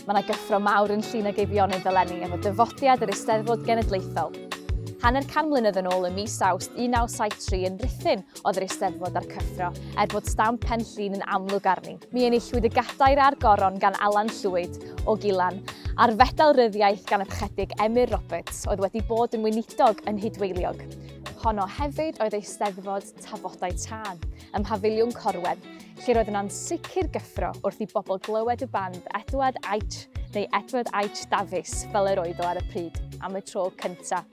Mae yna gyffro mawr yn Llŷn ag Eifionydd eleni efo dyfodiad yr Eisteddfod Genedlaethol. Hanner can mlynedd yn ôl ym mis Awst 1973 yn Rhuthun oedd yr Eisteddfod ar cyffro, bod stamp pen Llŷn yn amlwg arni. Mi enillwyd y gadair a'r goron gan Alan Llwyd o Gilan, a'r fedal ryddiaeth gan y pechedig Emyr Roberts oedd wedi bod yn weinidog yn Hydweiliog. Honno hefyd oedd Eisteddfod Tafodau Tân, ym Mhafiliwn Corwen, lle roedd yna'n sicr gyffro wrth i bobl glywed y band Edward H. Davies fel yr oedd o ar y pryd, am y tro cyntaf.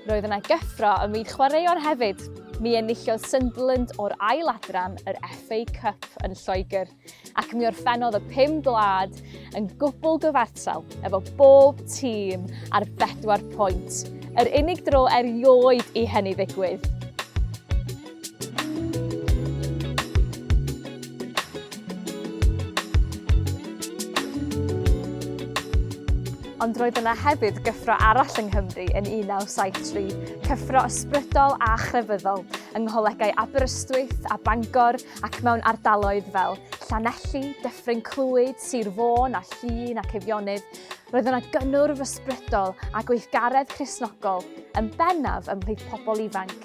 Roedd yna gyffro ym myd chwaraeon hefyd. Mi enillodd Sunderland o'r ail adran yr FA Cup yn Lloegr, ac mi orffennodd y 5 gwlad yn gwbl gyfartal efo bob tîm ar 4 pwynt. Yr unig dro erioed i hynny ddigwydd. Ond roedd yna hefyd gyffro arall yng Nghymru yn 1973, cyffro ysbrydol a chrefyddol yng ngholegau Aberystwyth a Bangor ac mewn ardaloedd fel Llanelli, Dyffryn Clwyd, Sir Fôn a Llŷn ac Eifionydd. Roedd yna gynnwrf ysbrydol a gweithgaredd Cristnogol yn bennaf ymhlith pobl ifanc.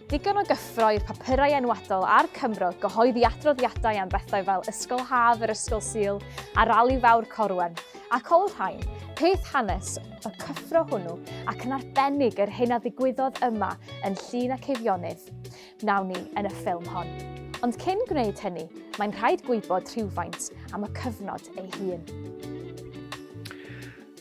Digon o gyffro i'r papurau enwadol a'r Cymro gyhoeddi adroddiadau am bethau fel Ysgol Haf yr Ysgol Sul a Rali Fawr Corwen, ac olrhain, peth hanes y cyffro hwnnw ac yn arbennig yr hyn a ddigwyddodd yma yn Llŷn ac Eifionydd. Wnawn ni yn y ffilm hon. Ond cyn gwneud hynny, mae'n rhaid gwybod rhywfaint am y cyfnod ei hun.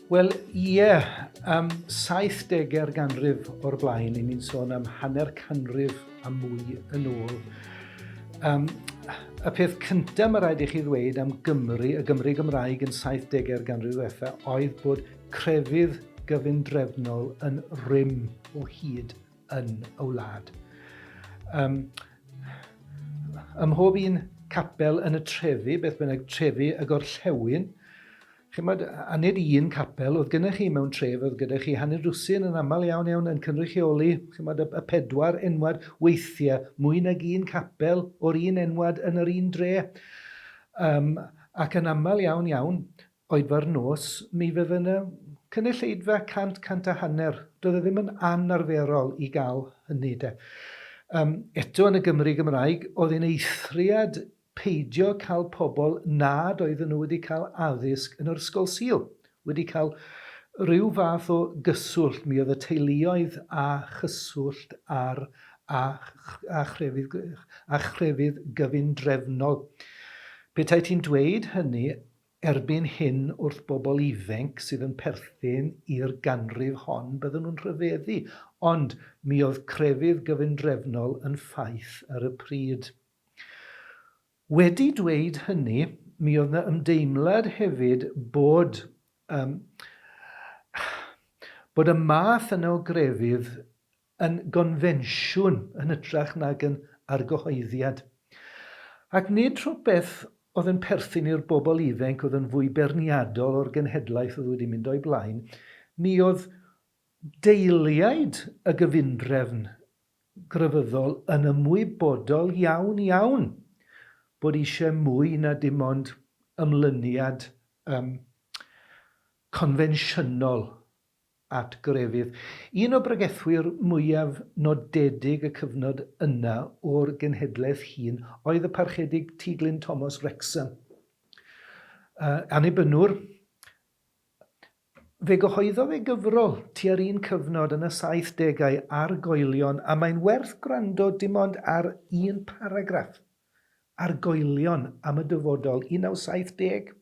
Wel, 70au'r ganrif o'r blaen, ni'n sôn am hanner canrif a mwy yn ôl. Y peth cyntaf mae rhaid i chi ddweud am Gymru, y Gymru Gymraeg yn 70au'r ganrif ddiwethaf, oedd bod crefydd gyfundrefnol yn rym o hyd yn y wlad. Ym mhob un capel yn y trefi, beth bynnag trefi y Gorllewin, a nid un capel, oedd gennych chi mewn tref, oedd gennych chi hanner dwsin yn aml iawn yn cynrychioli y 4 enwad weithiau, mwy nag un capel o'r un enwad yn yr un dre. Ac yn aml iawn, oedfa'r nos, mi fydd yna cynulleidfa 100 a hanner. Doedd e ddim yn anarferol i gael hynny. Eto yn y Gymru Gymraeg, oedd yn eithriad peidio cael pobl nad oedden nhw wedi cael addysg yn yr Ysgol Sul, wedi cael rhyw fath o gyswllt. Mi oedd y teuluoedd a chyswllt a chrefydd gyfundrefnol. Petai ti'n dweud hynny erbyn hyn wrth bobl ifanc sydd yn perthyn i'r ganrif hon, bydden nhw'n rhyfeddu. Ond mi oedd crefydd gyfundrefnol yn ffaith ar y pryd. Wedi dweud hynny, mi oedd yna ymdeimlad hefyd bod y math yna o grefydd yn gonfensiwn yn hytrach nag yn argyhoeddiad. Ac nid rhywbeth oedd yn perthyn i'r bobl ifanc oedd yn fwy berniadol o'r genhedlaeth oedd wedi mynd o'i blaen, mi oedd deiliaid y gyfundrefn grefyddol yn ymwybodol iawn bod eisiau mwy na dim ond ymlyniad confensiynol at grefydd. Un o bregethwyr mwyaf nodedig y cyfnod yna o'r genhedlaeth hun oedd y parchedig Tiglyn Thomas Wrexham. Annibynwr, fe gyhoeddodd ei gyfrol tua'r un cyfnod yn y 70au ar goelion, a mae'n werth gwrando dim ond ar un paragraff ar goelion am y dyfodol 1970.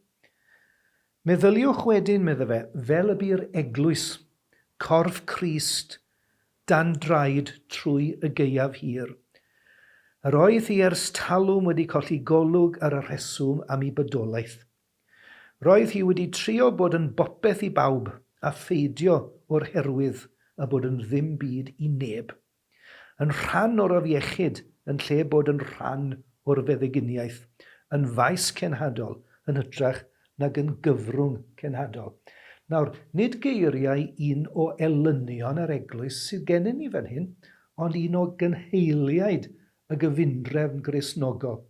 Meddyliwch wedyn, medda fe, fel y bu'r eglwys, corff Crist, dan draed trwy y gaeaf hir. Yr oedd hi ers talwm wedi colli golwg ar y rheswm am ei bydolaeth. Roedd hi wedi trio bod yn bopeth i bawb a pheidio o'r herwydd a bod yn ddim byd i neb. Yn rhan o'r afiechyd yn lle bod yn rhan o'r feddyginiaeth, yn faes cenhadol yn hytrach nag yn gyfrwng cenhadol. Nawr, nid geiriau un o elynion yr eglwys sydd gennym ni fan hyn, ond un o gynheiliaid y gyfundrefn Gristnogol.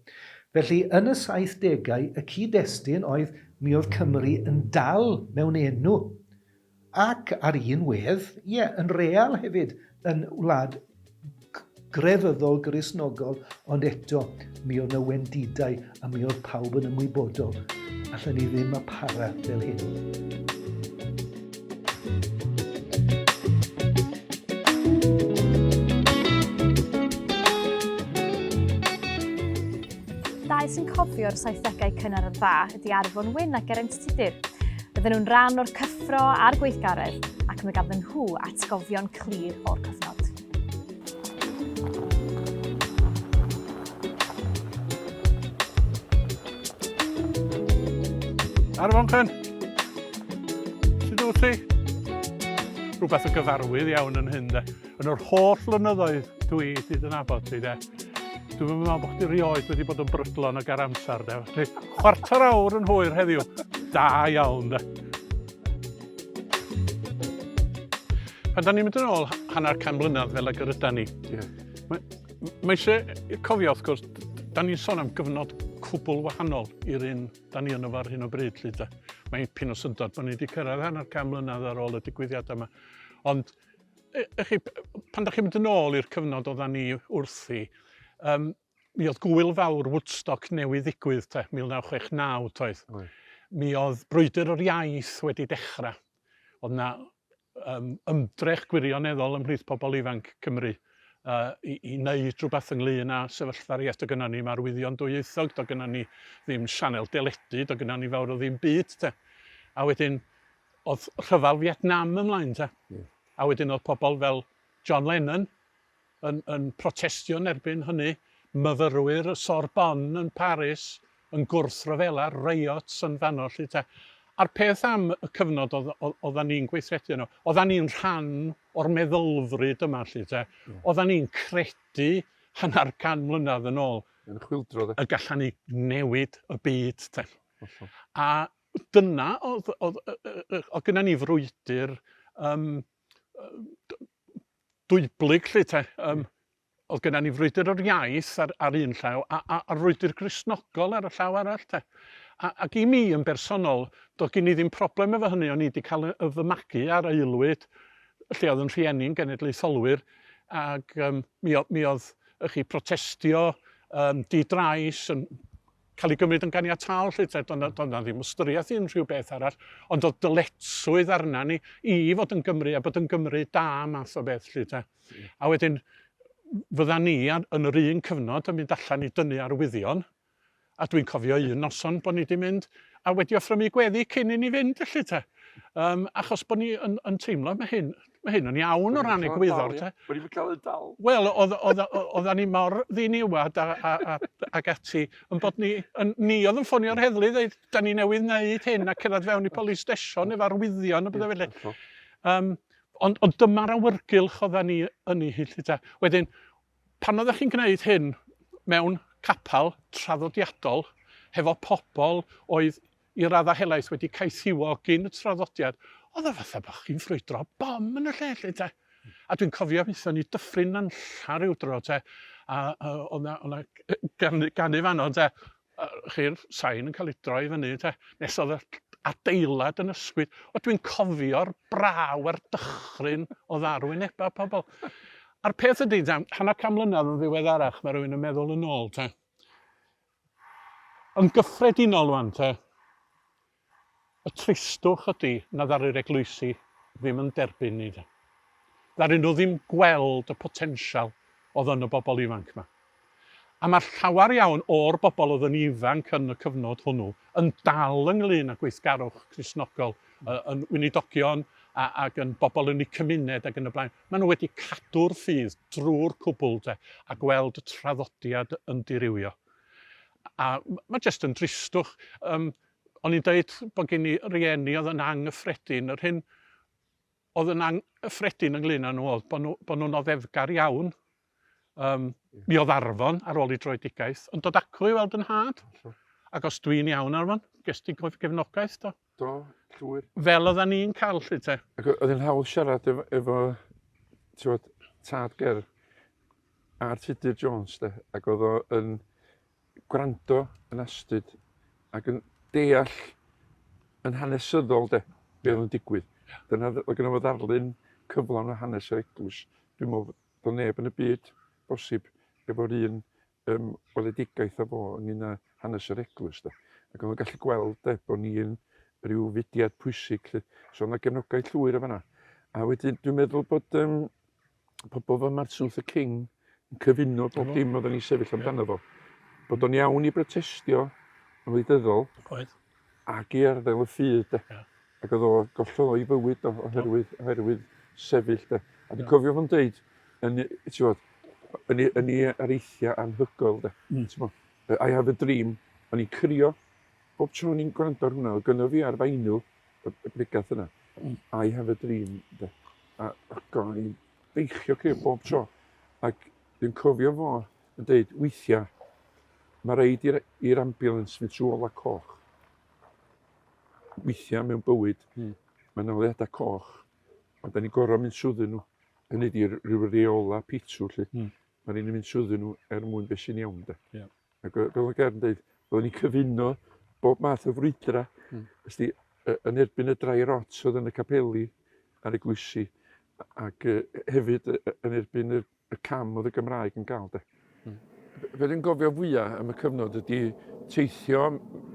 Felly, yn y 70au, y cyd-destun oedd mi oedd Cymru yn dal mewn enw. Ac ar un wedd, yn real hefyd, yn wlad grefyddol Gristnogol, ond eto mi oedd yna wendidau a mi oedd pawb yn ymwybodol. Allan ni ddim a para fel hyn. Dau sy'n cofio'r 70au cynnar yn dda ydy Arfon Wyn a Geraint Tudur. Bydden nhw'n rhan o'r cyffro a'r gweithgaredd ac mae ganddyn nhw atgofion clir o'r cyfnod. Arfon Llŷn, sut wyt ti? Rhywbeth o gyfarwydd iawn yn hyn de. Yn yr holl flynyddoedd dwi wedi nabod ti de. Dwi'n meddwl bod chdi rioed wedi bod yn brydlon ag ar amser de. Felly, chwarter awr yn hwyr heddiw. Da iawn de. Pan da ni'n mynd yn ôl hanner can mlynedd fel ag yr ydan ni. Mae eisiau cofio wrth gwrs, da ni'n sôn am gyfnod cwbl wahanol i'r un da ni yno fo ar hyn o bryd. Mae'n pyn o syndod bod ni wedi cyrraedd hanner can mlynedd ar ôl y digwyddiad yma. Ond pan da chi'n mynd yn ôl i'r cyfnod oeddan ni wrthi, mi oedd gwyl fawr Woodstock newydd ddigwydd 1969 toedd. Mi oedd brwydr yr iaith wedi dechrau. Oedd yna ymdrech gwirioneddol ymhlith pobl ifanc Cymru i wneud rhywbeth ynglyn â sefyllfa'r iaith. Doedd gynna ni arwyddion dwyieithog, doedd gynna ni ddim sianel deledu, doedd gynna ni fawr o ddim byd. A wedyn oedd rhyfel Vietnam ymlaen. A wedyn oedd pobl fel John Lennon yn protestio yn erbyn hynny, myfyrwyr y Sorbonne yn Paris yn gwrthryfela, riots yn fanno. A'r peth am y cyfnod oeddan ni'n gweithredu yno, oeddan ni'n rhan o'r meddylfryd yma. Oeddan ni'n credu hanner can mlynedd yn ôl y gallan ni newid y byd. A dyna oedd gyda ni frwydr dwyblyg. Oedd gyda ni frwydr yr iaith ar un llaw a frwydr Gristnogol ar y llaw arall. Ac i mi yn bersonol, doedd gen i ddim problem efo hynny. O'n i wedi cael y fymagu ar aelwyd lle oedd yn rhieni'n genedlaetholwyr. Ac mi oedd protestio di-drais yn cael ei gymryd yn ganiataol. Doedd na ddim ystyriaeth i unrhyw beth arall. Ond oedd dyletswydd arna ni i fod yn Gymru a bod yn Gymru da math o beth. A wedyn, fydda ni yn yr un cyfnod yn mynd allan i dynnu arwyddion. A dwi'n cofio un noson bod ni wedi mynd a wedi offrymu gweddi cyn i ni fynd. Achos bod ni yn teimlo, mae hyn yn iawn o ran egwyddor. Wedi cael ei dal. Wel, oeddan ni mor ddiniwad ag ati, yn bod ni oedd yn ffonio'r heddlu dweud, da ni newydd wneud hyn a cyrraedd fewn i polis station efo arwyddion a bydde felly. Ond dyma'r awyrgylch oeddan ni yn ei hyn. Wedyn, pan oeddech chi'n gwneud hyn mewn capal traddodiadol, hefo pobl oedd i raddau helaeth wedi caethiwogi'n y traddodiad, oedd e fatha bod chi'n ffrwydro bom yn y lle. A dwi'n cofio wnaethon ni dyffryn nantlla ryw dro, a oedd yna ganu fanno, chi'r sain yn cael ei droi fyny, nes oedd y adeilad yn ysgwyd. O dwi'n cofio'r braw a'r dychryn o ddarwynebau pobl. A'r peth ydy, hanner can mlynedd yn ddiweddarach, mae rhywun yn meddwl yn ôl. Yn gyffredinol wan, y tristwch ydy na ddaru'r eglwysi ddim yn derbyn ni. Ddaru nhw ddim gweld y potensial oedd yn y bobl ifanc yma. A mae'r llawer iawn o'r bobl oedd yn ifanc yn y cyfnod hwnnw yn dal ynglyn â gweithgarwch Cristnogol, yn wynidogion ac yn bobl yn eu cymuned ac yn y blaen. Maen nhw wedi cadw'r ffydd drwy'r cwbl a gweld y traddodiad yn dirywio. A mae jyst yn dristwch. O'n i'n dweud bod gen i rieni oedd yn anghyffredin. Yr hyn oedd yn anghyffredin ynglyn â nhw oedd bod nhw'n oddefgar iawn. Mi oedd Arfon ar ôl i droedigaeth yn dod acw i weld yn had. Ac os dwi'n iawn Arfon, ges ti gefnogaeth do? Do, llwyr. Fel oedden ni'n cael, Ac oedd yn hawl siarad efo tad ger a'r Tudur Jones, ac oedd o yn gwrando yn astyd ac yn deall yn hanesyddol de, be oedd yn digwydd. Dyna oedd gyda fo ddarlun cyflawn o hanes yr eglwys. Dwi'n meddwl bod neb yn y byd bosib efo'r un weledigaeth o fo ynglyn â hanes yr eglwys. De. Ac oedd yn gallu gweld de, bod ni'n rhyw fudiad pwysig. So yna gefnogaeth llwyr o fanna. A wedyn dwi'n meddwl bod pobl fel Martin Luther King yn cyfuno bob dim oedden ni sefyll amdano fo. Bod o'n iawn i brotestio yn wleidyddol ac i arddel y ffydd. De. Ac oedd o gollodd o i fywyd oherwydd sefyll. De. A dwi'n cofio fo'n deud yn ei areithia anhygoel. De. I have a dream. O'n i'n crio bob tro ni'n gwrando ar hwnna. Oedd gynno fi ar faenw y bregath yna. I have a dream. De. A o'n i'n beichio crio bob tro. Ac dwi'n cofio fo yn deud weithiau mae rhaid i'r ambulance fynd trwy ola coch. Weithiau mewn bywyd, mae'n oleadau coch, ond da ni'n gorfod mynd trwydden nhw. Hynny di rhyw reola pitw, lle. Mae'n un yn mynd trwydden nhw mwyn beth sy'n iawn. Ac fel y gerdd yn dweud, byddwn ni'n cyfuno bob math o frwydra, yn erbyn y drai rot oedd yn y capeli ar y gwysi, ac hefyd yn erbyn y cam oedd y Gymraeg yn gael. Fe dwi'n gofio fwyaf am y cyfnod ydy teithio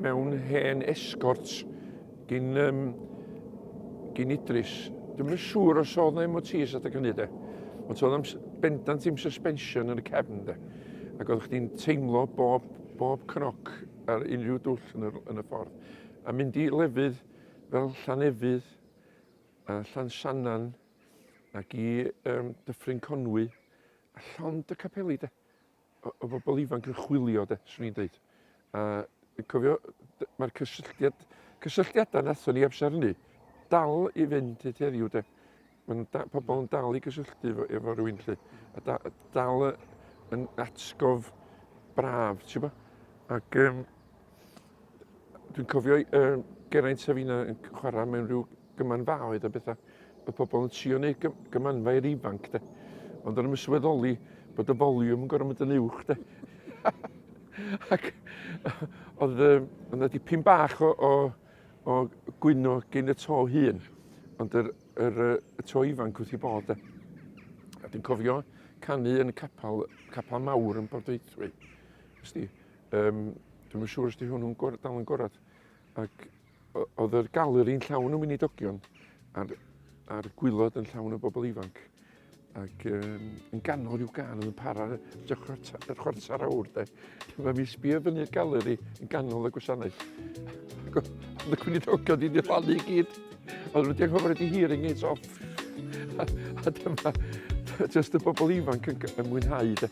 mewn hen escorts gyn Idris. Dwi'n yn siŵr os oedd yna MOTs adeg hynny de. Ond oedd am bendant i'm suspension yn y cefn de. Ac oedd chdi'n teimlo bob cnoc ar unrhyw dwll yn y ffordd. A mynd i lefydd fel Llanefydd, a Llansannan, ac i Dyffryn Conwy, a llond y capeli de. O bobl ifanc yn chwilio de, swn i'n dweud. A dwi'n cofio, mae'r cysylltiadau nathon ni amser hynny dal i fynd hyd heddiw de. Mae pobl yn dal i gysylltu efo rhywun lle. A dal yn atgof braf, ti'n bo? Ac dwi'n cofio Geraint Safina yn chwarae mewn rhyw gymanfaoedd a bethau. Oedd pobl yn trio wneud gymanfa i'r ifanc de. Ond o'n i'n swyddoli bod y foliwm yn gorfod mynd yn uwch, de. Ac oedd yna dipyn bach o gwyno gen y to hun, ond y to ifanc wrth i bod, de. A dwi'n cofio canu yn y capal mawr yn Bordweithwy. Dwi'n siŵr os di hwnnw'n dal yn gorad. Ac oedd yr galeri'n llawn o weinidogion a'r gwylod yn llawn o bobl ifanc. Ac yn ganol rhyw gan yn para yr chwarter awr de. Mae mi sbio fyny'r galeri yn ganol y gwasanaeth. Ond y gweinidogod wedi ddiflannu i gyd. Oedd wedi anghofio wedi hearing aids off. A dyma just y bobl ifanc yn mwynhau de.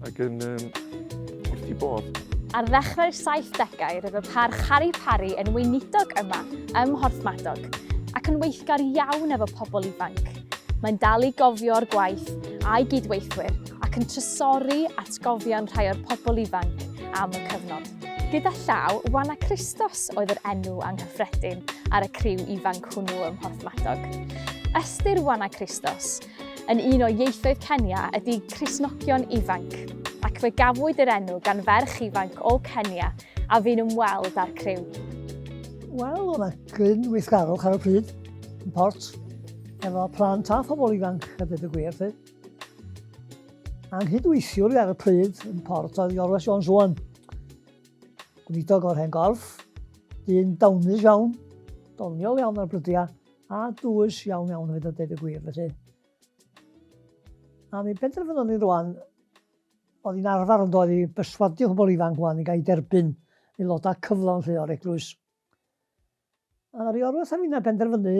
Ac yn wrth i bod. Ar ddechrau'r 70au, roedd y parch Harry Parry yn weinidog yma ym Mhorthmadog ac yn weithgar iawn efo pobl ifanc. Mae'n dal i gofio'r gwaith a'i gydweithwyr ac yn trysori atgofion rhai o'r pobl ifanc am y cyfnod. Gyda llaw, Wana Christos oedd yr enw anghyffredin ar y criw ifanc hwnnw ym Mhorthmadog. Ystyr Wana Christos yn un o ieithoedd Kenya ydy Cristnogion ifanc, ac fe gafwyd yr enw gan ferch ifanc o Kenya a fi'n ymweld â'r criw. Wel, o'na gryn weithgarwch ar y pryd, yn Port, efo plant a phobl ifanc a dweud y gwir, lle. Anghydweithiwr ar y pryd yn Port oedd Iorwes Jones Owen. Gweinidog o'r hen gorff, dyn dawnus iawn, doniol iawn ar brydia, a dwys iawn fyd a dweud y gwir, lle. A mi benderfynon ni rwan, oedd hi'n arfer yn dod i berswadio pobl ifanc wan i gael derbyn aelodau cyflawn lle o'r eglwys. A ar Iorwes am hynna benderfynu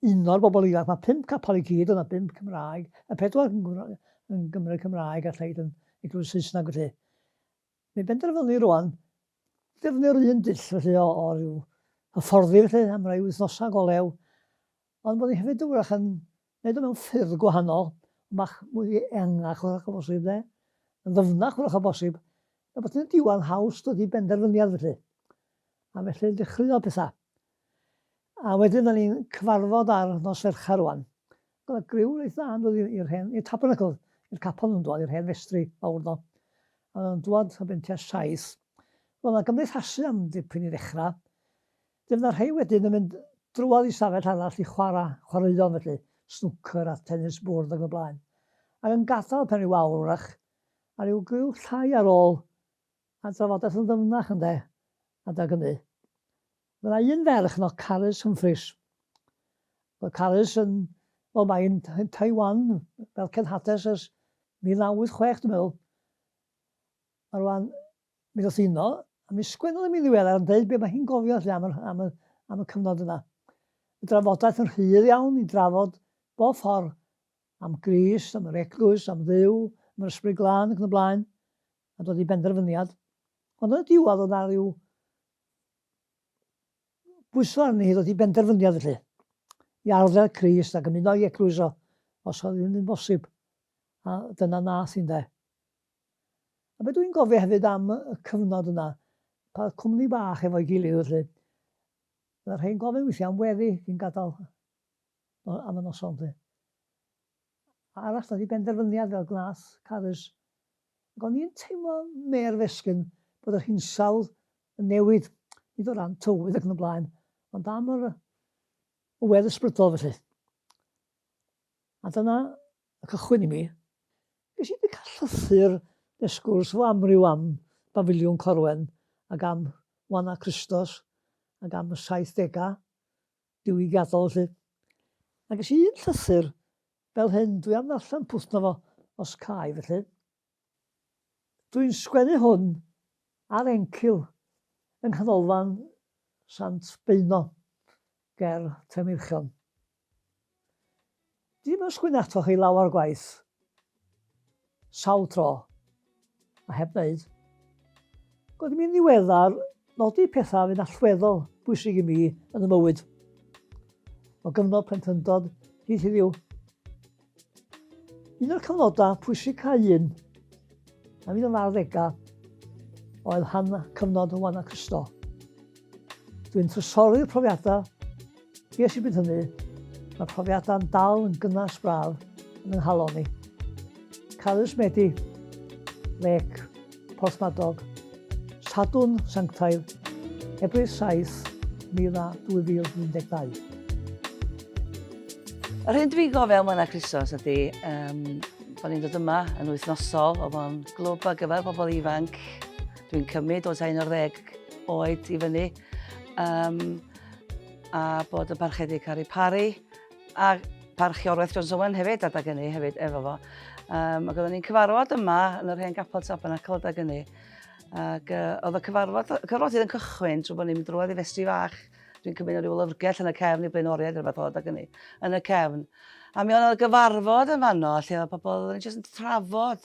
un o'r bobl ifanc, mae 5 capel i gyd, o'na 5 Cymraeg, a 4 yn Gymru Cymraeg a lleid yn eglwys Saesneg felly. Mi benderfynu rwan, defnyddio'r un dull felly o ryw hyfforddi felly am rai wythnosau golew, ond bod ni hefyd wrach yn gwneud o mewn ffyrdd gwahanol, bach mwy engach wrach o bosib de, yn ddyfnach wrach o bosib, a bod ni'n diwan haws dod i benderfyniad felly. A felly dechrau o bethau. A wedyn o'n ni'n cyfarfod ar nos Ferchar rwan. Oedd y griw reit dda yn dod i'r tabernacle, i'r capel yn dod, i'r hen festri mawr no. A o'n dod o bentia 7. Wel, yna gymdeithasu am dipyn i ddechrau. Dyna rhai wedyn yn mynd drwodd i stafell arall i chwaraeon felly, snwcer a tennis bwrdd ac yn y blaen. Ac yn gadael pen ryw awr wrach, a ryw griw llai ar ôl, a drafodaeth yn ddyfnach ynde, adag hynny. Mae yna un ferch yno, Carys Humphreys. Mae Carys yn, wel mae'n Taiwan, fel cenhades ers 1986 dwi'n meddwl. A rwan, mi ddoth uno, a mi sgwennodd i mi ddiweddar yn dweud be mae hi'n gofio am y cyfnod yna. Y drafodaeth yn rhydd iawn i drafod bob ffordd am Grist, am yr eglwys, am Dduw, am yr ysbryd glân ac yn y blaen, a dod i benderfyniad. Ond yn y diwedd o'na ryw bwyslo arni hi ddod i benderfyniad felly. I arddel Crist ac ymuno i eglwys os oedd hyn yn bosib. A dyna nath hi'n de. A beth dwi'n gofio hefyd am y cyfnod yna, pa cwmni bach efo'i gilydd felly. Mae'r rhain gofyn weithiau am weddi cyn gadael am y noson. Arall oedd i benderfyniad fel glas Carys. Ac o'n i'n teimlo mer fesgyn bod yr hinsawdd yn newid, nid o ran tywydd ac yn y blaen, ond am yr wedd ysbrydol felly. A dyna y cychwyn i mi. Ges i wedi cael llythyr nesgwrs fo amryw am Bafiliwn Corwen ac am Wana Christos ac am y 70au diwygiadol felly. A ges i un llythyr fel hyn, dwi am ddarllen pwthno fo os cae felly. Dwi'n sgwennu hwn ar encil yng nghanolfan Sant Beino, ger Tremirchion. Dwi'n sgwennu ato chi lawar gwaith, sawl tro, a heb wneud. Gwyd mi'n ddiweddar nodi pethau fy'n allweddol bwysig i mi yn y mywyd. O gyfnod plentyndod hyd heddiw. Un o'r cyfnodau pwysig cael un, a fydd yn 40au, oedd cyfnod o Wana Cristo. Dwi'n trysori'r profiadau, ges i byd hynny, mae profiadau'n dal yn gynnas braf yn yng nghalon ni. Carys Medi, Lec, Porthmadog, Sadwn Sanctaidd, Ebrill 7, 2012. Yr hyn dwi'n gofio am Wana Christos ydy bod ni'n dod yma yn wythnosol, oedd o'n glwb ar gyfer pobl ifanc. Dwi'n cymryd o 11 oed i fyny, a bod y barched i cael ei paru, a parchiorwaith John Owen hefyd adag hynny hefyd efo fo. Ac oeddwn ni'n cyfarfod yma yn yr hen gapel Tabernacl adag hynny. Ac oedd y cyfarfodydd yn cychwyn trwy bod ni'n mynd drwodd i festri fach. Dwi'n cymryd o ryw lyfrgell yn y cefn i blaenoriaid rhywbeth oedd adag hynny, yn y cefn. A mi oedd y gyfarfod yn fanno, lle oedd pobl yn jyst yn trafod.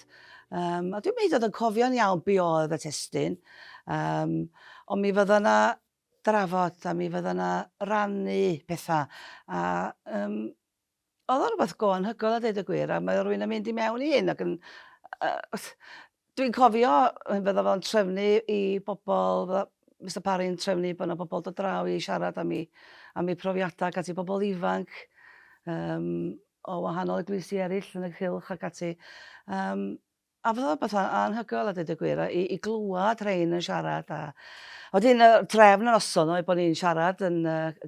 A dwi'n meddwl oedd yn cofio'n iawn be oedd y testyn. Ond mi fydda yna drafod a mi fydda yna rannu pethau. A oedd o'n rhywbeth go anhygoel a dweud y gwir, a mae rhywun yn mynd i mewn i hyn. Dwi'n cofio, fydda fo'n trefnu i bobl, Mr Parry'n trefnu bod yna bobl dod draw i siarad am eu profiadau ac ati bobl ifanc o wahanol eglwysi eraill yn y cylch ac ati. A fydda beth anhygoel a dweud y gwir, i glwad rhain yn siarad. Wedyn y trefn yn oson oedd bod ni'n siarad yn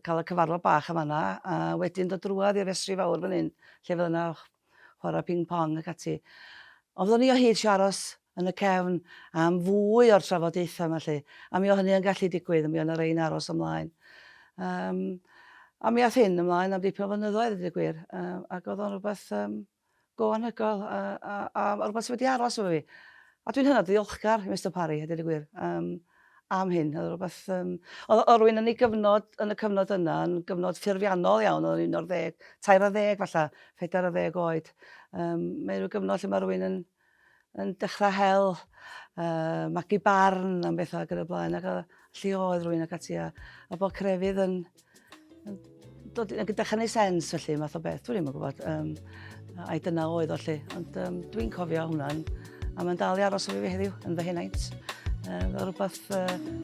cael y cyfarfod bach am hynna, a wedyn dod drwodd i'r festri fawr fan hyn, lle fydda yna chwarae ping-pong ac ati. Ond fyddwn ni o hyd siaros yn y cefn am fwy o'r trafodaethau yma lle. A mi o hynny yn gallu digwydd, a mi o'n yr ein aros ymlaen. A mi ath hyn ymlaen am dipyn o flynyddoedd ydy'r gwir. Ac oedd o'n rhywbeth go anhygoel a rhywbeth sydd wedi aros efo fi. A dwi'n hynod ddiolchgar i Mr Parry, ydy'r gwir, am hyn. Oedd rhywbeth... Oedd rhywun yn y cyfnod yna, yn gyfnod ffurfiannol iawn, oedd un o'r 13 falle, 40 oed. Mae rhyw gyfnod lle mae rhywun yn dechrau hel, magu barn am bethau gyda'r blaen, ac lle oedd rhywun ac ati, a bod crefydd yn dechrau neud sens felly, math o beth, dwi'n ddim yn gwybod, a dyna oedd o lle, ond dwi'n cofio hwnna'n, a mae'n dal i aros o fi heddiw yn fy henaint, fel rhywbeth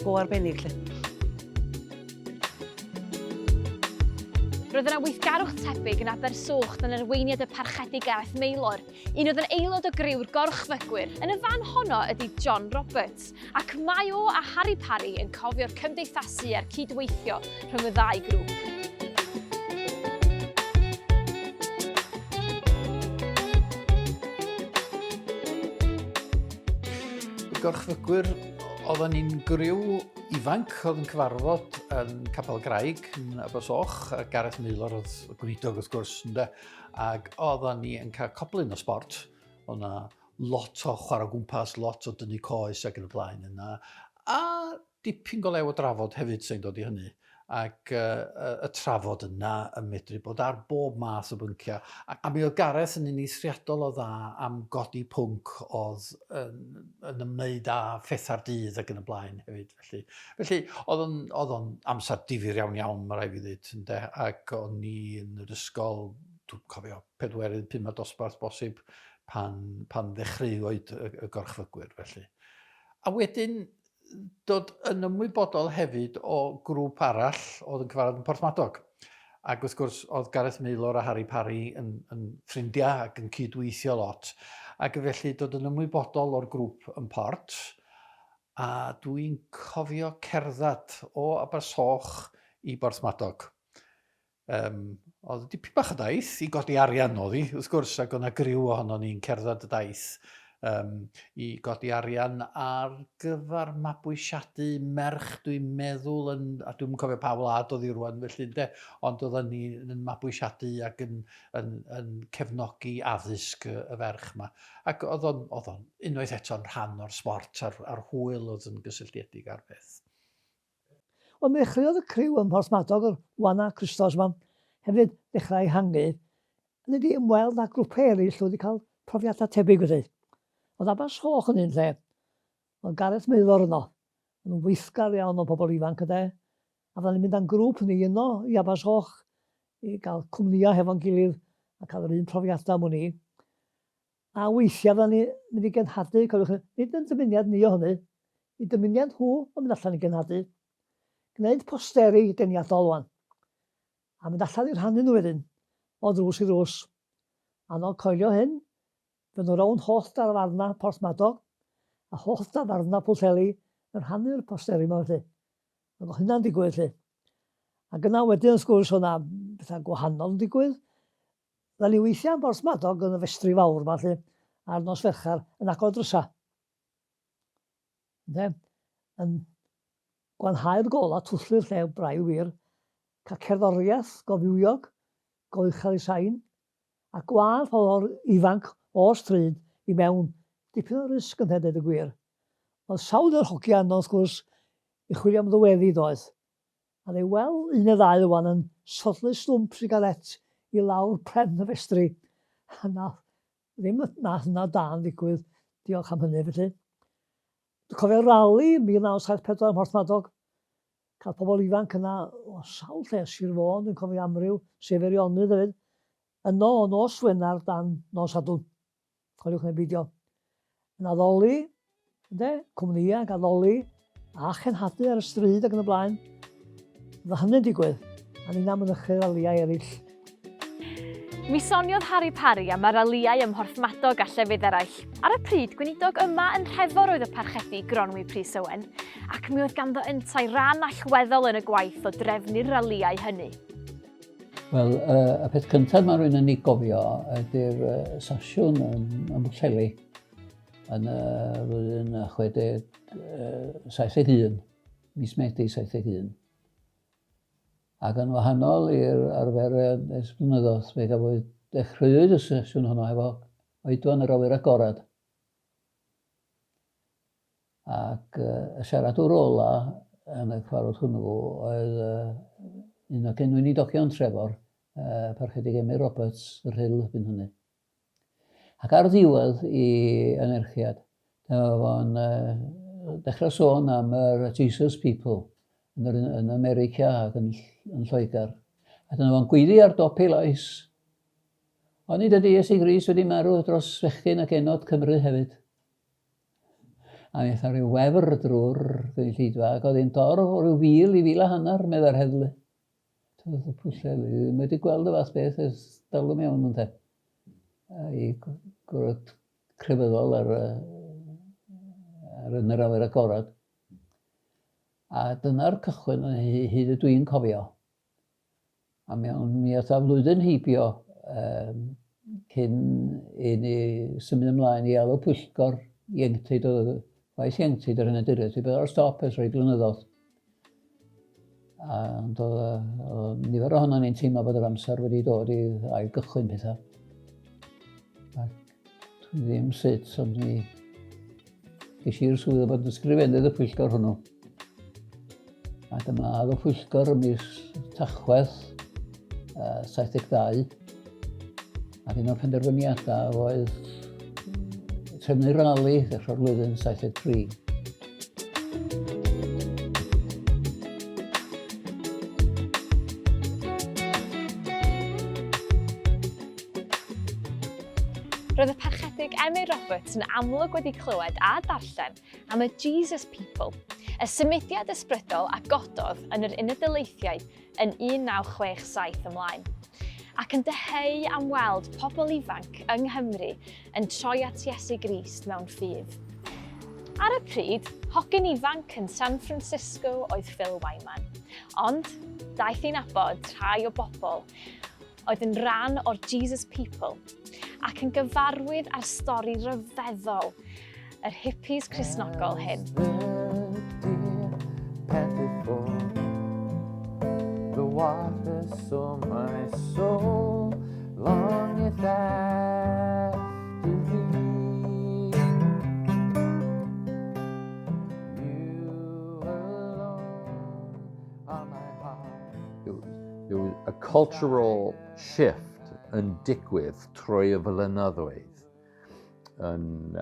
go arbennig lle. Roedd yna weithgarwch tebyg yn Aberswch yn arweiniad y parchedu Gareth Maelor, un oedd yn aelod o griw'r gorchfygwyr. Yn y fan honno ydy John Roberts, ac mae o a Harry Parry yn cofio'r cymdeithasu a'r cydweithio rhwng y ddau grŵp. Gorchfygwyr, oedden ni'n griw ifanc oedd yn cyfarfod yn Capel Graig yn Abersoch, a Gareth Maelor oedd y gweinidog wrth gwrs, ynde, ac oedden ni yn cael coblyn o sport. Oedd yna lot o chwarae gwmpas, lot o dynnu coes ac yn y blaen yna, a dipyn go lew o drafod hefyd sy'n dod i hynny. Ac y trafod yna yn medru bod ar bob math o bynciau. A mi oedd Gareth yn un eithriadol o dda am godi pwnc oedd yn ymwneud â phetha'r dydd ac yn y blaen hefyd. Felly oedd o'n amser difyr iawn, mae rhaid fi ddweud, ynde? Ac o'n ni yn yr ysgol, dwi'n cofio, 4-5 dosbarth bosib pan ddechreuoedd y gorchfygwyr. Felly. A wedyn, dod yn ymwybodol hefyd o grŵp arall oedd yn cyfarfod yn Porthmadog. Ac wrth gwrs, oedd Gareth Maelor a Harry Parry yn ffrindiau ac yn cydweithio lot. Ac felly dod yn ymwybodol o'r grŵp yn Port. A dwi'n cofio cerdded o Abersoch i Porthmadog. Oedd dipyn bach o daith i godi arian oedd hi, wrth gwrs, ac o'na griw ohono ni'n cerdded y daith. I godi arian ar gyfer mabwysiadu merch, dwi'n meddwl, a dwi'n cofio pa wlad oedd hi rwan, felly de, ond oedden ni yn mabwysiadu ac yn cefnogi addysg y ferch yma. Ac oedd o'n unwaith eto'n rhan o'r sport a'r hwyl oedd yn gysylltiedig ar beth. Wel, mi ddechreuodd y criw yn Porthmadog, yr Wana Christos yma, hefyd dechrau hangu. Yn wedi ymweld â grwpau eraill wedi cael profiadau tebyg wedi. Oedd Abersoch yn un lle. Oedd Gareth Maelor yno. Yn weithgar iawn o bobl ifanc yde. A fydden ni'n mynd â'n grŵp ni yno i Abersoch i gael cwmnïau hefo'n gilydd a cael yr un profiadau am hwnni. A weithiau fydden ni'n mynd i genhadu, nid yn dymuniad ni o hynny, i dymuniad nhw yn mynd allan i genhadu. Gwneud posteri deniadol wan. A mynd allan i'r rhannu nhw wedyn, o drws i drws. A no coelio hyn, fydden nhw rawn holl darfarna Porthmadog a holl darfarna Pwllheli yn rhannu'r posteri yma felly. Oedd hynna'n digwydd felly. Ac yna wedyn wrth gwrs o'na bethau gwahanol yn digwydd. Fydden ni weithiau yn Porthmadog yn y festri fawr yma felly, a'r nos ferchar yn agor drysa. Yn gwanhau'r gola, twllur lle braidd wir, cael cerddoriaeth gofiwiog, goichel i sain, a gwadd o'r ifanc o stryd i mewn dipyn o risg yn ddeud y gwir. Oedd sawl yr hogia yno, wrth gwrs, i chwilio am ddyweddi doedd. A ddeu wel, un neu ddau wan yn soddlu slwmp sigaret i lawr pren y festri. A ddim nath yna da'n ddigwydd, diolch am hynny felly. Dwi'n cofio rali 1974 ym Mhorthmadog, cael pobl ifanc yna o sawl lle, Sir Fôn, dwi'n cofio amryw, sef Eifionydd hefyd, yno o nos Wener dan nos Sadwn. Coeliwch neu beidio. Yn addoli, cwmnïau, addoli, a chenhadu ar y stryd ac yn y blaen. Fydda hynny'n digwydd, a ni'n am mynychu'r aliau eraill. Mi soniodd Harry Parry am yr aliau ym Mhorthmadog a llefydd eraill. Ar y pryd, gweinidog yma yn rhefor oedd y parchedu Gronwy Pris Owen, ac mi oedd ganddo yntau ran allweddol yn y gwaith o drefnu'r aliau hynny. Wel, y peth cyntaf mae rhywun yn ei gofio ydy'r sasiwn yn Pwllheli yn y flwyddyn 71, mis Medi 71. Ac yn wahanol i'r arfer ers blynyddoedd, fe gafwyd dechreuwyd y sesiwn hwnna efo oedwan yr awyr agorad. Ac y siaradwr ola yn y cyfarfod hwnnw oedd un o genwynidogion Trefor, parchedu Emyr Roberts, yr Rhyl hyn hynny. Ac ar ddiwedd i anerchiad, fo'n dechrau sôn am yr Jesus People yn America ac yn Lloegr. A dyna fo'n gweiddi ar dop ei lais. Ond nid ydy Iesu Grist wedi marw dros fechgyn ac enod Cymru hefyd. A mi eitha rhyw wefr drwy'r gynulleidfa ac oedd hi'n dor o ryw 1,000 i 1,500 medda'r heddlu. Oedd y pwysau, ddim wedi gweld y fath beth ers dal o mewn yn te. I gwrdd crefyddol ar yn yr awyr agorad. A dyna'r cychwyn hyd y dwi'n cofio. A mi oedd a flwyddyn heibio cyn i ni symud ymlaen i alw pwyllgor ieuenctid o gwaith ieuenctid ar hynny dyrys. I bydd o'r stop ers rhai blynyddoedd. Ond oedd nifer ohono ni'n teimlo bod yr amser wedi dod i ail gychwyn pethau. Ac dwi ddim sut, ond mi ges i'r swydd o bod yn ysgrifennydd y pwyllgor hwnnw. A dyma oedd y pwyllgor ym mis Tachwedd 72. Ac un o'r penderfyniadau oedd trefnu rali ddechrau'r flwyddyn 73. Roedd y parchedig Emma Roberts yn amlwg wedi clywed a darllen am y Jesus People, y symudiad ysbrydol a gododd yn yr Uned Daleithiau yn 1967 ymlaen, ac yn deheu am weld pobl ifanc yng Nghymru yn troi at Iesu Grist mewn ffydd. Ar y pryd, hogyn ifanc yn San Francisco oedd Ffilm, ond daeth i'n nabod rhai o bobl oedd yn rhan o'r Jesus People ac yn gyfarwydd ar stori ryfeddol yr hippies Cristnogol hyn. The water so my soul longeth after thee. You alone are my heart. There was a cultural shift yn digwydd trwy y flynyddoedd yn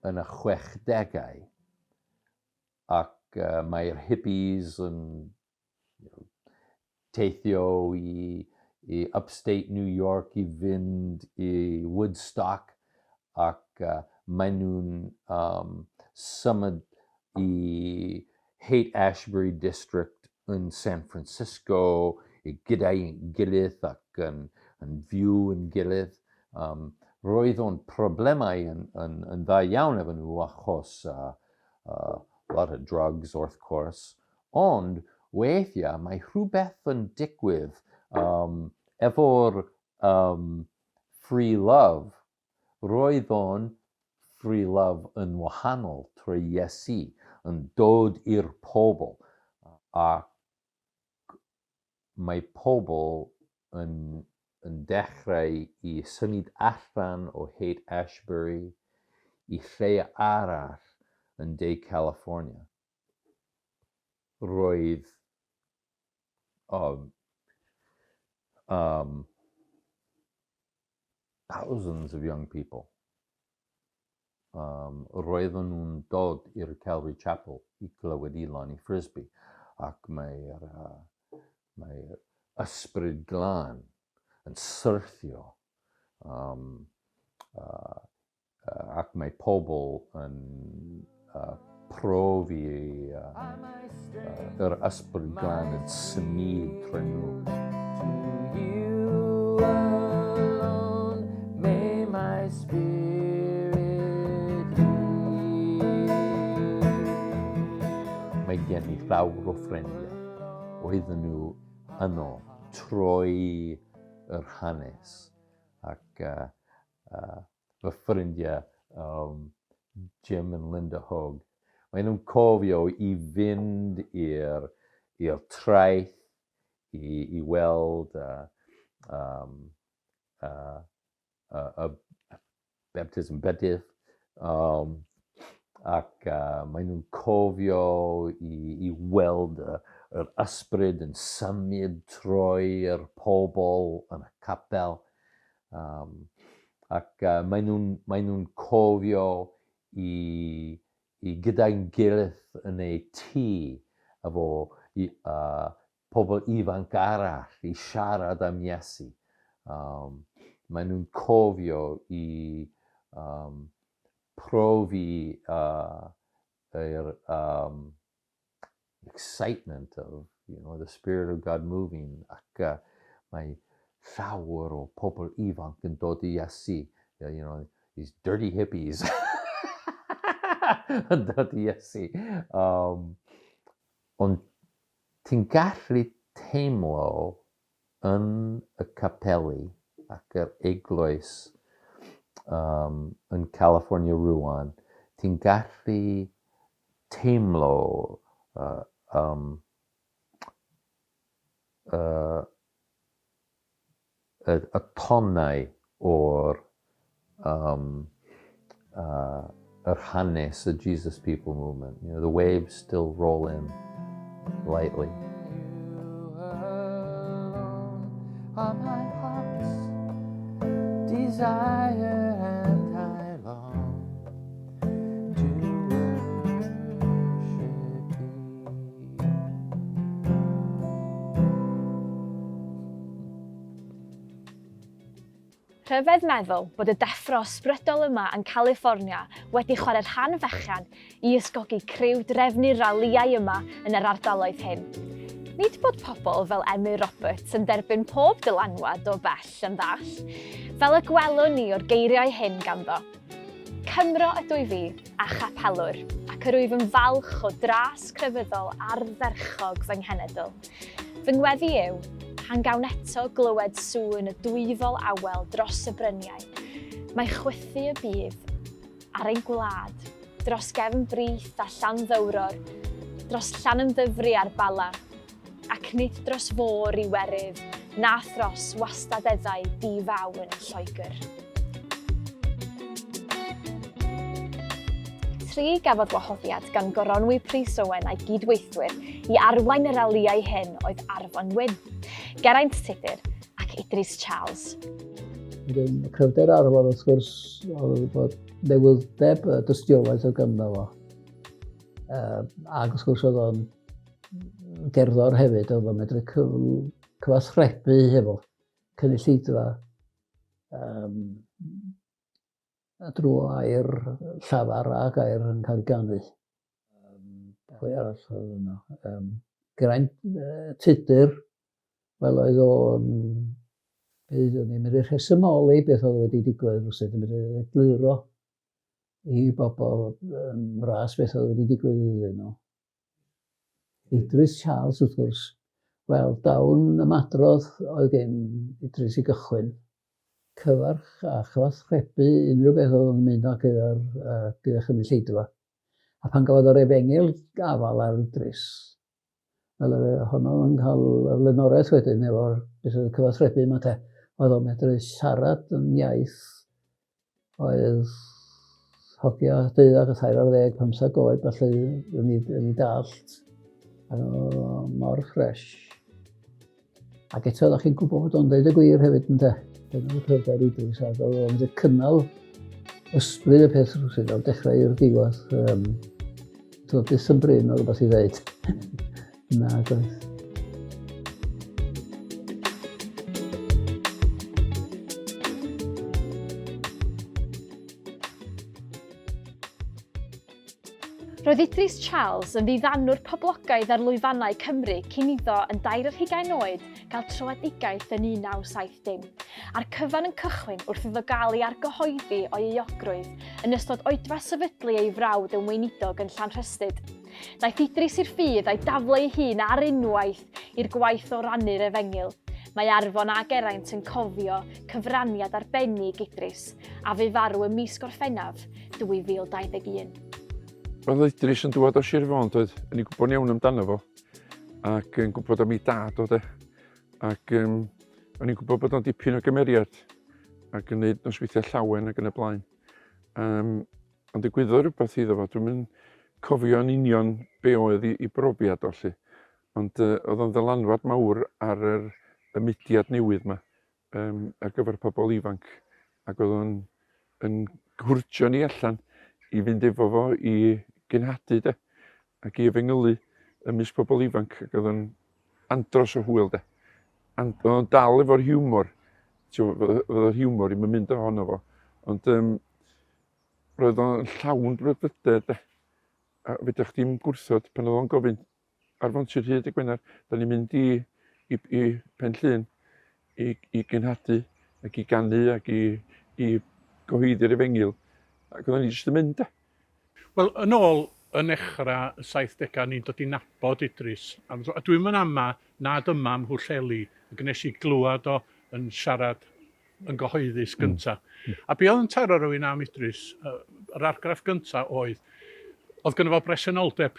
y 60au ac mae'r hippies yn teithio i upstate New York i fynd i Woodstock ac maen nhw'n symud i Haight-Ashbury District yn San Francisco gyda'i gilydd ac yn fyw yn gilydd. Roedd o'n problemau yn dda iawn efo nhw achos a lot of drugs wrth gwrs, ond weithiau mae rhywbeth yn digwydd efo'r free love. Roedd o'n free love yn wahanol trwy Iesu yn dod i'r pobl ac mae pobl yn dechrau i symud allan o Haight-Ashbury i lle arall yn De California. Roedd thousands of young people. Roedden nhw'n dod i'r Calvary Chapel i glywed Elon i Frisbee ac mae'r ysbryd glân yn syrthio ac mae pobl yn profi yr ysbryd glân yn symud trwy nhw. To you alone may my spirit yield. Mae gen i llawer o ffrindiau oedden nhw yno trwy yr hanes ac fy ffrindiau Jim and Linda Hogg, maen nhw'n cofio i fynd i'r traeth i weld y baptism bedydd ac maen nhw'n cofio i weld yr ysbryd yn symud trwy'r pobl yn y capel ac maen nhw'n cofio i gyda'n gilydd yn ei tŷ efo pobl ifanc arall i siarad am Iesu. Maen nhw'n cofio i profi yr excitement of the Spirit of God moving, ac mae llawer o pobl ifanc yn dod i Iesu, these dirty hippies yn dod i Iesu. Ond ti'n gallu teimlo yn y capeli ac yr eglwys yn California rwan, ti'n gallu teimlo y tonau o'r yr hanes, the Jesus People movement. The waves still roll in lightly. On my heart's desire, and I long to worship thee. Rhyfedd meddwl bod y deffro ysbrydol yma yn California wedi chwarae'r rhan fechan i ysgogi criw drefnu ralïau yma yn yr ardaloedd hyn. Nid bod pobl fel Emmy Roberts yn derbyn pob dylanwad o bell yn ddall, fel y gwelwn ni o'r geiriau hyn ganddo. Cymro ydw i fi a chapelwr, ac yr wyf yn falch o dras crefyddol ardderchog fy nghenedl. Fy ngweddi yw, pan gawn eto glywed sŵn y dwyfol awel dros y bryniau, mae chwythu y bydd ar ein gwlad, dros gefn brith a Llanddowror, dros Llanymddyfri ar Bala, ac nid dros fôr i werydd, na thros wastadeddau di-fawn yn Lloegr. Tri gafodd wahoddiad gan goronwy Pris Owen a'i gydweithwyr i arwain y ralïau hyn oedd Arfon Wyn, Geraint Tudur ac Idris Charles. Wedyn, y cryfder Arfon, wrth gwrs, oedd bod newyddeb dystiolaeth o gynno fo. Ac wrth gwrs oedd o'n gerddor hefyd, oedd o'n medru cyfathrebu hefo cynulleidfa drwy air llafar ac air yn cael ei ganu. Pwy arall oedd yno? Geraint Tudur, wel oedd o'n medru rhesymoli beth oedd wedi digwydd rwsyd, yn medru egluro i bobl yn ras beth oedd wedi digwydd iddyn nhw. Idris Charles, wrth gwrs, wel, dawn ymadrodd oedd gen Idris i gychwyn, cyfarch a chyfathrebu unrhyw beth oedd yn mynd ac gyda chynulleidfa. A pan gafodd yr efengil gafal ar Idris, wel, honno yn cael y flaenoriaeth wedyn efo'r beth oedd y cyfathrebu yma te, oedd o'n medru siarad yn iaith oedd hogia 12 15 oed, felly yn ei dallt. Ac o'n mor ffres. Ac eto, ydych chi'n gwybod bod o'n dweud y gwir hefyd yn te. Dyna'r cryfder Idris, ac oedd o'n wedi cynnal ysbryd y peth rwysyd o'r dechrau i'r diwedd. Dwi'n byth yn bryn o rhywbeth i ddeud. Na, gwaith. Roedd Idris Charles yn ddiddannwr poblogaidd ar lwyfannau Cymru cyn iddo yn 22 oed gael troedigaeth yn 1970, a'r cyfan yn cychwyn wrth iddo gael ei argyhoeddi o'i euogrwydd yn ystod oedfa sefydlu ei frawd yn weinidog yn Llanrhystyd. Daeth Idris i'r ffydd a'i daflu ei hun ar unwaith i'r gwaith o rannu'r efengil. Mae Arfon a Geraint yn cofio cyfraniad arbennig Idris a fu farw ym mis Gorffennaf 2021. Oedd Idris yn dŵad o Sir Fôn, doedd, yn ei gwybod iawn amdano fo, ac yn gwybod am ei dad o de. Ac o'n i'n gwybod bod o'n dipyn o gymeriad, ac yn gwneud nosweithiau llawen ac yn y blaen. Ond digwyddodd rhywbeth iddo fo, dwi'n mynd cofio'n union be oedd ei brofiad o lly. Ond oedd o'n ddylanwad mawr ar y mudiad newydd yma ar gyfer pobl ifanc. Ac oedd o'n gwrtio ni allan i fynd efo fo i gynhadu de, ac i efengylu ymysg pobl ifanc, ac oedd o'n andros o hwyl de. Oedd o'n dal efo'r hiwmor, oedd o'r hiwmor i'm yn mynd ohono fo, ond roedd o'n llawn brwdfrydau de. A fedrwch chi'n gwrthod pan oedd o'n gofyn, ar Fontyr Hyd y Gwener, da ni'n mynd i Pen Llŷn i gynhadu ac i ganu ac i gyhoeddi'r efengil. Ac oedden ni jyst yn mynd. Wel, yn ôl yn echrau y 70au, ni'n dod i nabod Idris. A dwi'n mynd ama nad yma ym Mhwllheli, ac nes i glwad o yn siarad yn gyhoeddus gyntaf. A be oedd yn taro rhywun am Idris, yr argraff gyntaf oedd gynno fo bresenoldeb.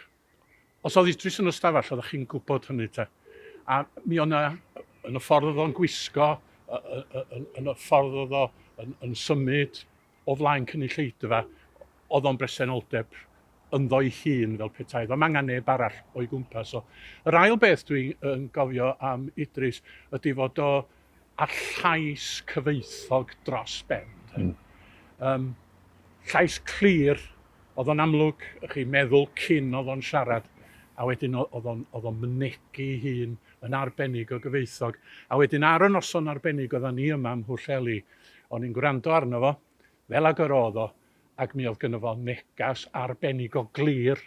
Os oedd Idris yn y stafell, oeddech chi'n gwybod hynny te. A mi o'na, yn y ffordd oedd o'n gwisgo, yn y ffordd oedd o'n symud o flaen cynulleidfa, oedd o'n bresenoldeb ynddo ei hun fel petai. Ddim angen neb arall o'i gwmpas. Yr ail beth dwi'n gofio am Idris ydy fod o ar llais cyfeithog dros ben. Llais clir, oedd o'n amlwg, chi meddwl cyn oedd o'n siarad, a wedyn oedd o'n mynegu ei hun yn arbennig o gyfeithog. A wedyn ar y noson arbennig oedden ni yma ym Mhwllheli, o'n i'n gwrando arno fo, fel ag yr oedd o, ac mi oedd gynno fo negas arbennig o glir.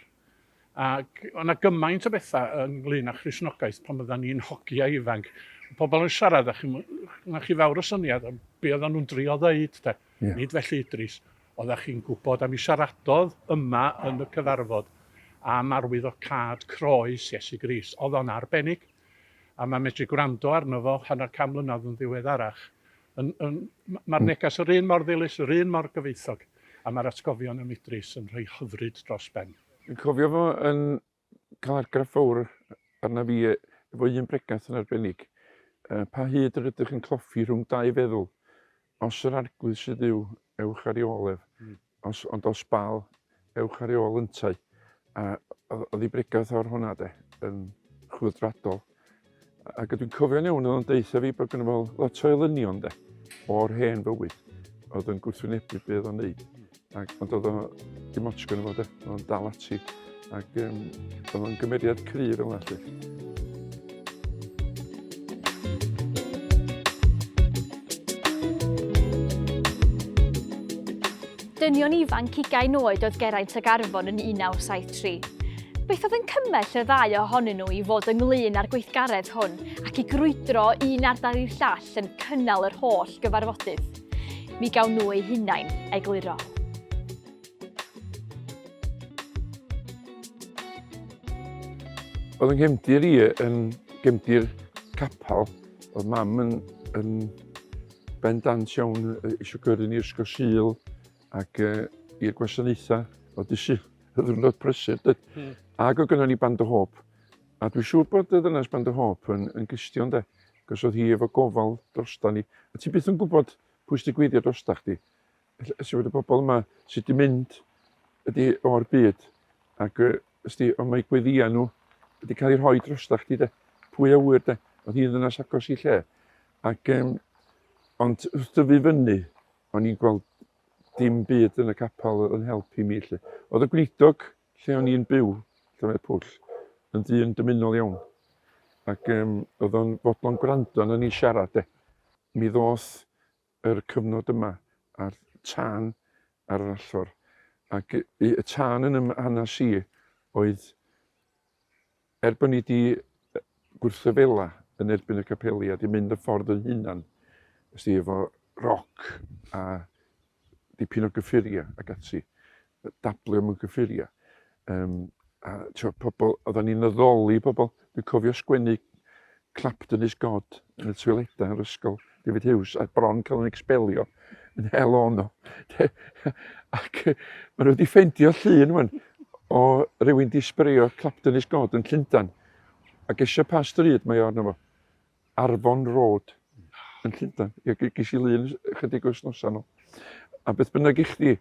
Ac o'na gymaint o bethau ynglyn â Christnogaeth pan oedden ni'n hogia ifanc. Pobl yn siarad, a chi fawr o syniad, be oedden nhw'n drio ddeud, te. Nid felly Idris, oeddech chi'n gwybod am ei siaradodd yma yn y cyfarfod am arwyddocâd croes Iesu Grist. Oedd o'n arbennig, a mae'n medru gwrando arno fo hanner can mlynedd yn ddiweddarach. Mae'r negas yr un mor ddilys, yr un mor gyfeithog, a mae'r atgofion am Idris yn rhoi hyfryd dros ben. Dwi'n cofio fo yn cael argraff fawr arna fi efo un bregath yn arbennig. Pa hyd yr ydych yn cloffi rhwng dau feddwl. Os yr arglwydd sydd yw, ewch ar ei olef. Ond os bal, ewch ar ei ôl yntau. A oedd ei bregath o'r hwnna yn chwyldradol. Ac dwi'n cofio'n iawn, oedd o'n deitha fi bod gynnu fel lot o elynion o'r hen fywyd. Oedd yn gwrthwynebu be oedd o'n neud. Ond oedd o dim ots gynnu fo, oedd o'n dal ati. Ac oedd o'n gymeriad cry fel yna. Dynion ifanc 20 oed oedd Geraint ag Arfon yn 1973. Beth oedd yn cymell y ddau ohonyn nhw i fod ynglyn â'r gweithgaredd hwn ac i grwydro un ardal i'r llall yn cynnal yr holl gyfarfodydd? Mi gawn nhw eu hunain egluro. Oedd yn nghefndir i yn gefndir capal. Oedd mam yn bendant iawn eisiau gyrru ni ysgol Sul ac i'r gwasanaethau o dysu y ddwrnod prysur. Ac oedd gynnon ni band o hop. A dwi'n siŵr bod y ddynas band o hop yn gystion cos oedd hi efo gofal drosta ni. A ti byth yn gwybod pwy sy'n digwyddiad drosta chdi. Felly bod y bobl yma sydd wedi mynd ydi o'r byd. Ac ond mae gweddia nhw wedi cael ei rhoi drosta chdi pwy awyr oedd hi'n ddynas agos i lle. Ac ond wrth dyfu fyny, o'n i'n gweld dim byd yn y capel yn helpu mi. Oedd y gweinidog lle o'n i'n byw, Llyfr Pwll, yn ddyn dymunol iawn. Ac oedd o'n fodlon gwrando na ni siarad. Mi ddoth yr cyfnod yma a'r tân ar yr allor. Ac y tân yn hanes i oedd bod ni wedi gwrthofela yn erbyn y capeli a wedi mynd y ffordd yn hunan. Efo roc a dipyn o gyffuria ac ati, dablu am y gyffuria. Oedden ni'n addoli pobl. Dwi'n cofio sgwennu Clapton is God yn y toiledau yr ysgol David Hughes a bron cael yn expelio yn hel ono. Ac maen nhw wedi ffendio Llŷn wan o rywun di sbrio Clapton is God yn Llundain. Ac eisiau pa stryd mae o arno fo. Arfon Road yn Llundain. Ges i Llŷn chydig wythnosau nhw. A beth bynnag i chdi,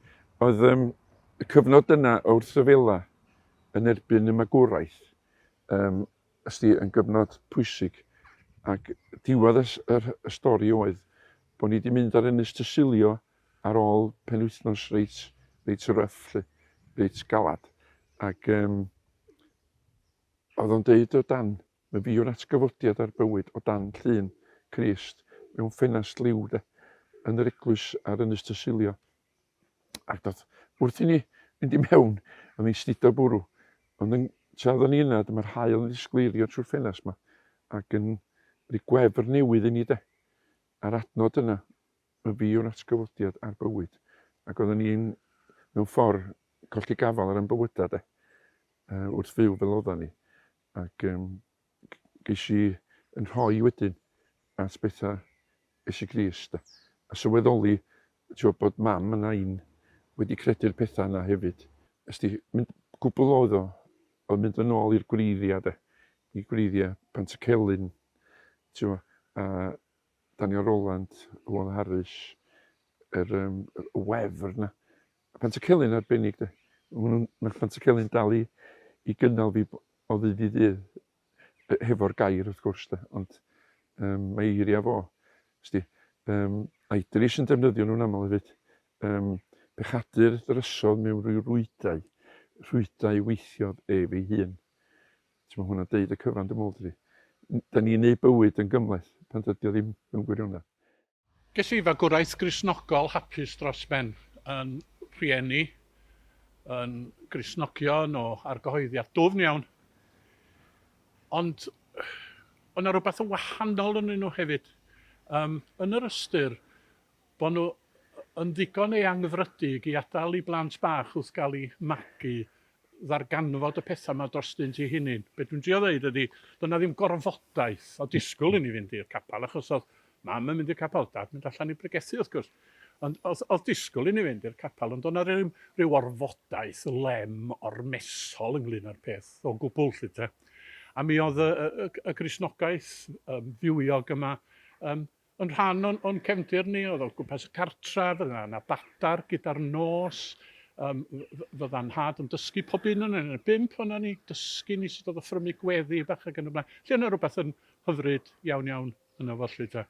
oedd y cyfnod yna o wrthofela yn erbyn y magwraeth yn gyfnod pwysig. Ac diwedd y stori oedd bod ni wedi mynd ar Ynys Tysilio ar ôl penwythnos reit ryff, reit galad. Ac oedd o'n deud o dan, mae fi yw'r atgyfodiad ar bywyd o dan Llŷn Crist mewn ffenast liw yn yr eglwys ar Ynys Tysilio. Ac wrth i ni fynd i mewn, oedd ni'n studio bwrw. Ond yn Tra oeddwn ni yna, dyma'r haul yn disgleirio trwy'r ffenast yma, ac yn rhoi gwefr newydd i ni de. A'r adnod yna, y fi yw'r atgyfodiad a'r bywyd. Ac oeddwn ni'n, mewn ffordd, colli gafal ar yn bywydau de, wrth fyw fel oedden ni. Ac ges i yn rhoi wedyn at bethau Iesu Grist. A sylweddoli bod mam yna un wedi credu'r pethau yna hefyd. Ysdi, gwbl oedd oedd mynd yn ôl i'r gwreiddiau de, i gwreiddiau Pantycelyn, a Daniel Roland, Iwan Harris, y wefr yna. Pantycelyn arbennig de. Mae'r Pantycelyn dal i gynnal fi o ddydd i ddydd, hefo'r gair wrth gwrs de, ond mae eiriau fo. Aidris yn defnyddio nhw'n aml hefyd. Pechadur drysodd mewn rhwydau, rhwydau weithiodd ef ei hun. Mae hwnna'n deud y cyfan dy mwyd fi. Da ni'n neud bywyd yn gymleth pan dydy o ddim mewn gwirionedd. Ges i fagwraeth Gristnogol hapus dros ben yn rhieni, yn Gristnogion o argyhoeddiad dwfn iawn. Ond o'na rhywbeth yn wahanol yn nhw hefyd. Yn yr ystyr bod nhw yn ddigon eangfrydig i adael i blant bach wrth gael ei magu ddarganfod y pethau yma drostynt i hunin. Be dwi'n trio ddeud ydy, doedd na ddim gorfodaeth o disgwyl i ni fynd i'r capel, achos oedd mam yn mynd i'r capel, dad mynd allan i bregethu wrth gwrs. Ond oedd disgwyl i ni fynd i'r capel, ond doedd na ryw orfodaeth lem ormesol ynglyn â'r peth o gwbl lly te. A mi oedd y Gristnogaeth fywiog yma yn rhan o'n cefndir ni, oedd o gwmpas y cartra, fydda yna badar gyda'r nos, fydda nhad yn dysgu pob un yn y 5 o'na ni, dysgu ni sydd oedd o ffrymu gweddi bach ac yn y blaen. Lle yna rhywbeth yn hyfryd iawn yna fo lly te.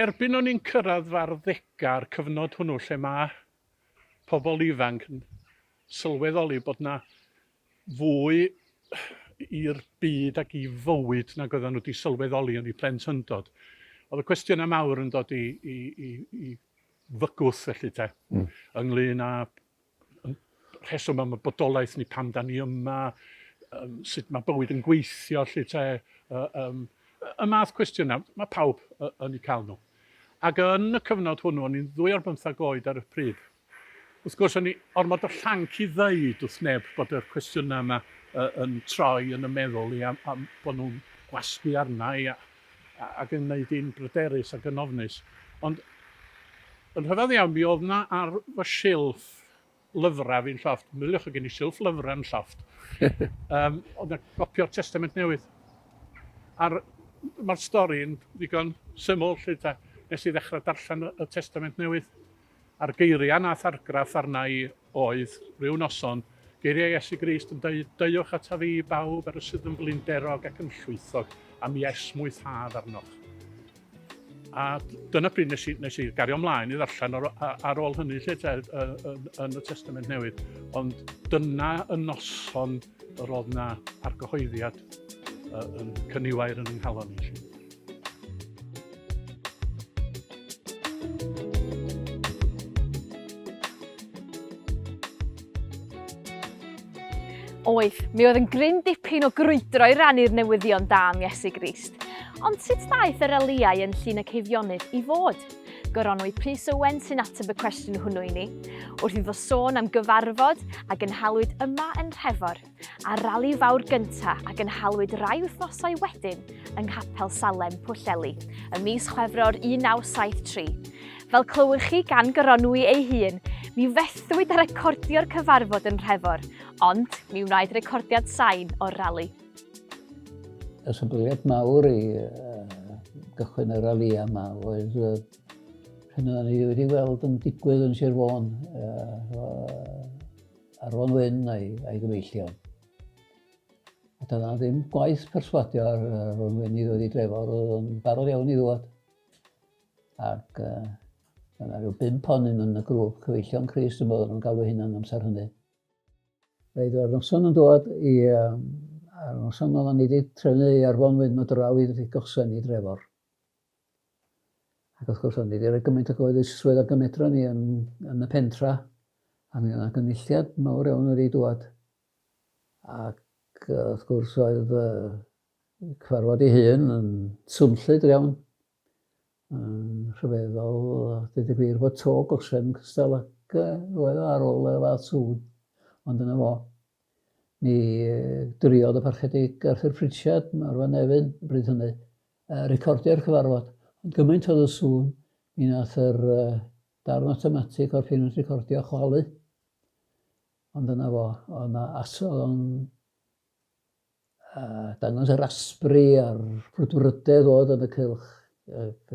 Erbyn o'n i'n cyrraedd fa'r ddega'r cyfnod hwnnw lle mae pobl ifanc yn sylweddoli bod na fwy i'r byd ac i fywyd nag oedden nhw wedi sylweddoli yn eu plentyndod. Oedd y cwestiynau mawr yn dod i fygwth felly te, ynglyn â rheswm am y bodolaeth ni pam da ni yma, sut mae bywyd yn gweithio felly te, y math cwestiynau, mae pawb yn eu cael nhw. Ac yn y cyfnod hwnnw, o'n i'n 2 ar 15 oed ar y pryd. Wrth gwrs, o'n i ormod o llanc i ddeud wrth neb bod yr cwestiynau yma yn troi yn y meddwl i am bod nhw'n gwasgu arna ac yn gwneud un bryderus ac yn ofnus. Ond yn rhyfedd iawn, mi oedd yna ar fy silff lyfrau fi'n llofft. Myliwch o gen i silff lyfrau yn llofft. Oedd yna gopio'r Testament Newydd. Mae'r stori'n ddigon syml, lle ta. Nes i ddechrau darllen y Testament Newydd. A'r geiriau nath argraff arna i oedd rhyw noson, geiriau Iesu Grist yn dweud, deuwch ata fi bawb ar y sydd yn flinderog ac yn llwythog, a mi esmwythad arnoch. A dyna pryd nes i gario ymlaen i ddarllen ar ôl hynny yn y Testament Newydd. Ond dyna y noson yr oedd na argyhoeddiad yn cyniwair yn ynghalon i. Oedd, mi oedd yn gryn dipyn o grwydro i rannu'r newyddion da am Iesu Grist. Ond sut daeth yr Eliau yn Llŷn ac Eifionydd i fod? Goronwyd Prys Owen sy'n ateb y cwestiwn hwnnw i ni, wrth iddo sôn am gyfarfod a gynhalwyd yma yn Rhefor, a rali fawr gynta a gynhalwyd rai wythnosau wedyn yng Nghapel Salem Pwllheli, ym mis Chwefror 1973. Fel clywch chi gan Goronwy ei hun, mi fethwyd a recordio'r cyfarfod yn Rhefor, ond mi wnaed recordiad sain o'r rali. Y sybyliad mawr i gychwyn y rali yma oedd hyn o'n i wedi gweld yn digwydd yn Sir Fôn ar Fôn Wyn a'i gyfeillion. A dyna ddim gwaith perswadio ar Fôn Wyn i ddod i Drefor, oedd yn barod iawn i ddod. Ac yna rhyw 5 onyn yn y grŵp cyfeillion Crist yn bod nhw'n galw hynna'n amser hynny. Roedd o'r noson yn dod a'r noson oedden ni wedi trefnu ar Fôn Wyn o draw i gosen i Drefor. Ac wrth gwrs, o'n i wedi rhoi gymaint o gyhoeddusrwydd ag y medron ni yn y pentra. A mi yna gynulliad mawr iawn wedi dŵad. Ac wrth gwrs oedd cyfarfod ei hun yn swnllyd iawn. Rhyfeddol, dweud y gwir bod to gosen cystal ac roedd o ar ôl y fath sŵn. Ond yna fo, mi driodd y parchedig Arthur Pritchard, Marwan Efyn, bryd hynny, recordio'r cyfarfod. Ond gymaint oedd y sŵn, mi nath yr darn automatic o'r ffilm recordio chwalu. Ond yna fo, oedd yna asodd o'n dangos yr asbri a'r brwdfrydedd oedd yn y cylch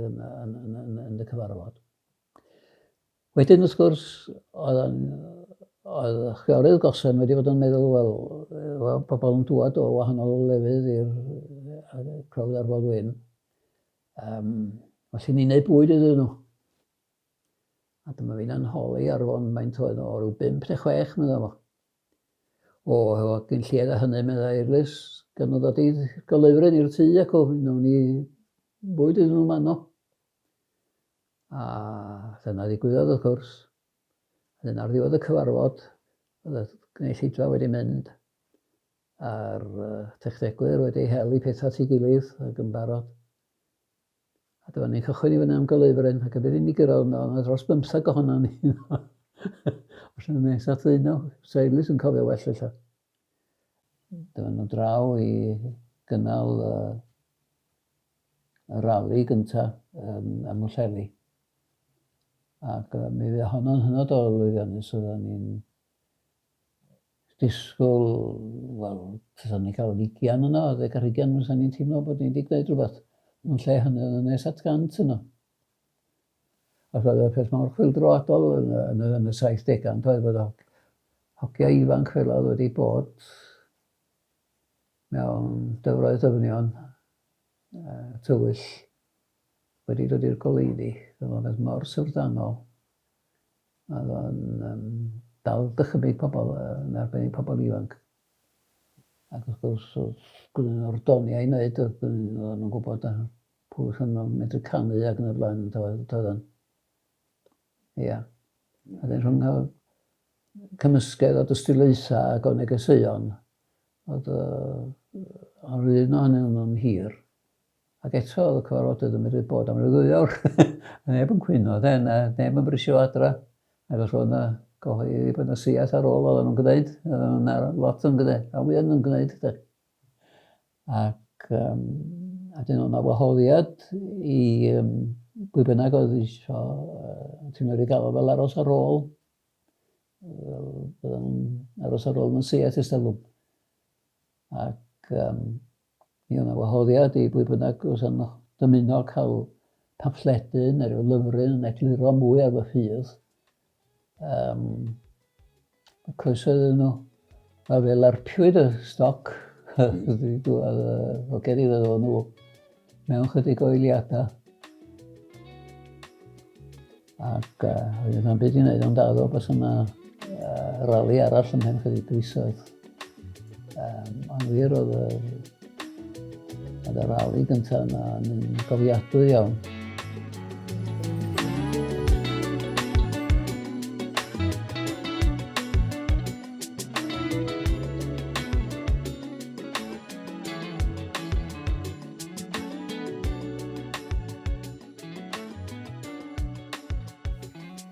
yn y cyfarfod. Wedyn, wrth gwrs, oedd chwiorydd Gosen wedi bod yn meddwl, wel, pobl yn dŵad o wahanol lefydd i'r crowd ar fod wyn. Felly ni'n neud bwyd iddyn nhw. A dyma fi'n anholi ar fon maint oedd o, rhyw 5 neu 6 medda fo. O gyn lled a hynny medda Eirlis, gan oedd wedi golyfryn i'r tŷ ac o nawn ni bwyd iddyn nhw manno. A dyna ddigwyddodd wrth gwrs. Dyna ar ddiwedd y cyfarfod, oedd y gynulleidfa wedi mynd a'r technegwyr wedi helu pethau at ei gilydd ac yn barod. A dyma ni'n cychwyn i fyny am golyfryn, ac y bydd ni gyrraedd yna dros 15 ohono ni. Os yna nes at un o, Seilis yn cofio well illa. Dyma nhw draw i gynnal y rali gyntaf am Llŷn. Ac mi fydd honno'n hynod o lwyddiannus, oedden ni'n disgwyl, wel, fyddwn ni'n cael 20 yno, 10 ar 20, fyddwn ni'n teimlo bod ni'n wedi gwneud rhywbeth. Yn lle hynny, oedd yn nes at 100 yno. Ac oedd y peth mawr chwildroadol yn y 70au, oedd bod hogia ifanc fel oedd wedi bod mewn dyfroedd dyfnion tywyll wedi dod i'r goleiddi. Oedd o'n mor syfrdanol. Oedd o'n dal dychymyg pobl yn erbyn i pobl ifanc. Ac wrth gwrs, gwydden nhw'r doniau i wneud, oedd nhw'n gwybod pwy yn medru canu ac yn y blaen, doedden. Ia. A dyn rhwng cymysgedd o dystilaethau ac o negeseuon, oedd o'n rhywun ohonyn nhw'n hir. Ac eto oedd y cyfarfodydd yn medru bod am ryw 2 awr. Neb yn cwyno, neb yn brisio adra. Ac os oedd yna gohoi bod yna siath ar ôl oedden nhw'n gwneud. Oedden nhw'n lot yn gwneud, a wy'n yn gwneud. Ac a dyn nhw'n wahoddiad i bwy bynnag oedd eisiau ti'n mynd i gael o fel aros ar ôl. Bydden nhw'n aros ar ôl yn siath Estelwm. Ac mi o'na wahoddiad i bwy bynnag os yna dymuno cael pamphletyn neu ryw lyfryn yn egluro mwy ar y ffydd. Croeso iddyn nhw. A fel arpiwyd y stoc, o geri ddod nhw mewn chydig o eiliadau. Ac oedd yna'n byd i wneud o'n daddo bys yna rali arall ymhen chydig grisoedd. Ond wir oedd y rali gyntaf yna'n gofiadwy iawn.